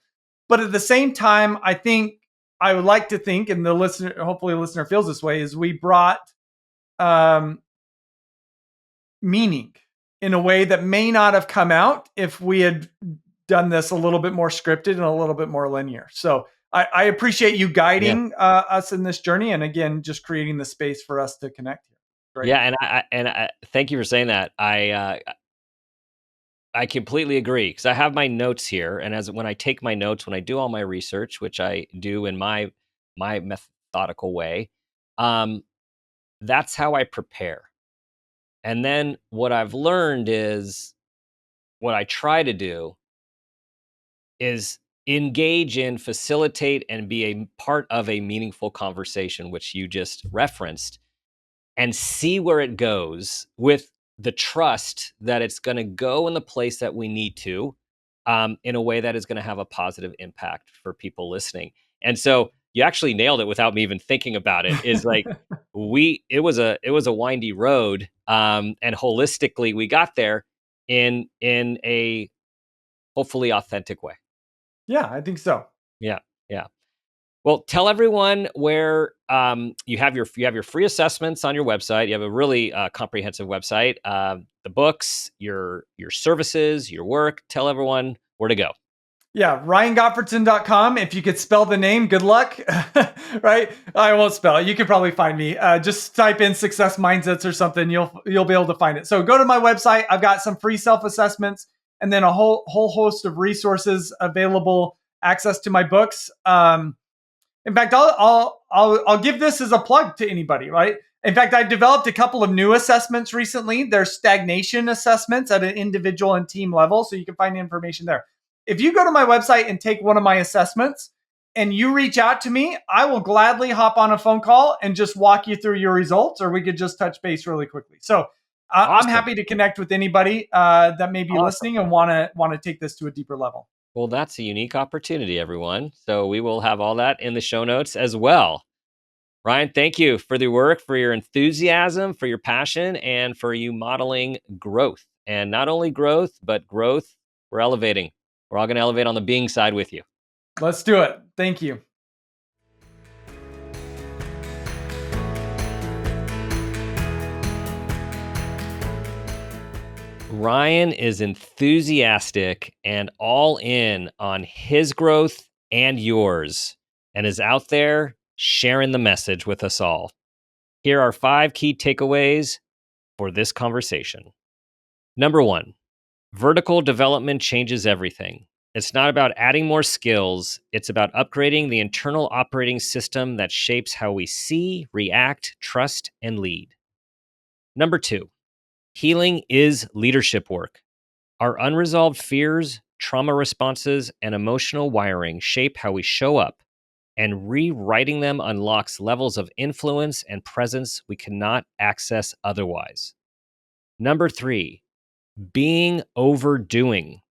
But at the same time, I think I would like to think, and hopefully the listener feels this way, is we brought um, meaning in a way that may not have come out if we had done this a little bit more scripted and a little bit more linear. So I appreciate you guiding us in this journey, and again, just creating the space for us to connect here. Great. Yeah, and I thank you for saying that. I completely agree, because I have my notes here, and when I take my notes, when I do all my research, which I do in my methodical way, that's how I prepare. And then what I've learned is, what I try to do is engage in, facilitate, and be a part of a meaningful conversation, which you just referenced, and see where it goes, with the trust that it's going to go in the place that we need to, in a way that is going to have a positive impact for people listening. And so you actually nailed it without me even thinking about it. Is like it was a windy road, and holistically we got there in a hopefully authentic way. Yeah, I think so. Yeah, yeah. Well, tell everyone where you have your free assessments on your website. You have a really comprehensive website. The books, your services, your work. Tell everyone where to go. Yeah, RyanGottfredson.com. If you could spell the name, good luck. Right? I won't spell it. You can probably find me. Just type in success mindsets or something. You'll be able to find it. So go to my website. I've got some free self-assessments and then a whole host of resources available, access to my books. In fact, I'll give this as a plug to anybody, right? In fact, I've developed a couple of new assessments recently. They're stagnation assessments at an individual and team level, so you can find information there. If you go to my website and take one of my assessments and you reach out to me, I will gladly hop on a phone call and just walk you through your results, or we could just touch base really quickly. So Awesome. I'm happy to connect with anybody that may be listening and want to take this to a deeper level. Well, that's a unique opportunity, everyone. So we will have all that in the show notes as well. Ryan, thank you for the work, for your enthusiasm, for your passion, and for you modeling growth. And not only growth, but growth we're elevating. We're all going to elevate on the being side with you. Let's do it. Thank you. Ryan is enthusiastic and all in on his growth and yours, and is out there sharing the message with us all. Here are 5 key takeaways for this conversation. Number 1, vertical development changes everything. It's not about adding more skills, it's about upgrading the internal operating system that shapes how we see, react, trust, and lead. Number 2, healing is leadership work. Our unresolved fears, trauma responses, and emotional wiring shape how we show up, and rewriting them unlocks levels of influence and presence we cannot access otherwise. Number 3, being overdoing.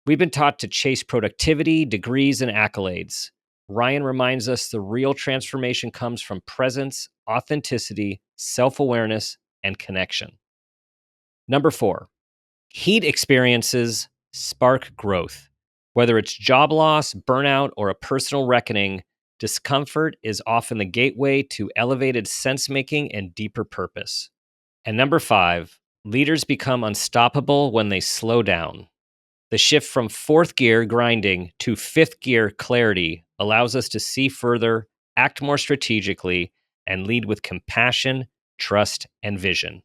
We've been taught to chase productivity, degrees, and accolades. Ryan reminds us the real transformation comes from presence, authenticity, self-awareness, and connection. Number 4, heat experiences spark growth. Whether it's job loss, burnout, or a personal reckoning, discomfort is often the gateway to elevated sense-making and deeper purpose. And number 5, leaders become unstoppable when they slow down. The shift from 4th gear grinding to 5th gear clarity allows us to see further, act more strategically, and lead with compassion, trust, and vision.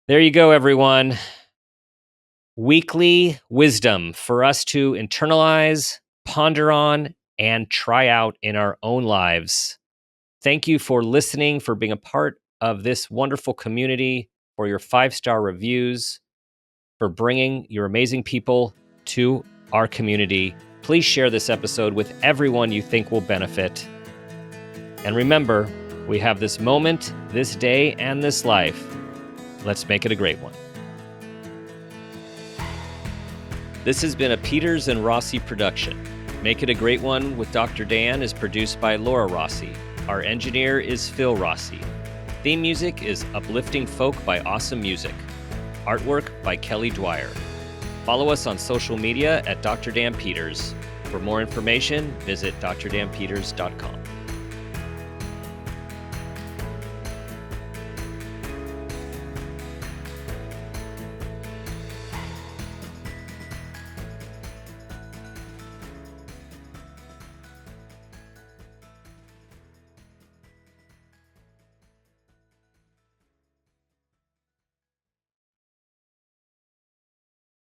There you go, everyone. Weekly wisdom for us to internalize, ponder on, and try out in our own lives. Thank you for listening, for being a part of this wonderful community, for your 5-star reviews, for bringing your amazing people to our community. Please share this episode with everyone you think will benefit. And remember, we have this moment, this day, and this life. Let's make it a great one. This has been a Peters and Rossi production. Make It a Great One with Dr. Dan is produced by Laura Rossi. Our engineer is Phil Rossi. Theme music is Uplifting Folk by Awesome Music. Artwork by Kelly Dwyer. Follow us on social media at Dr. Dan Peters. For more information, visit drdanpeters.com.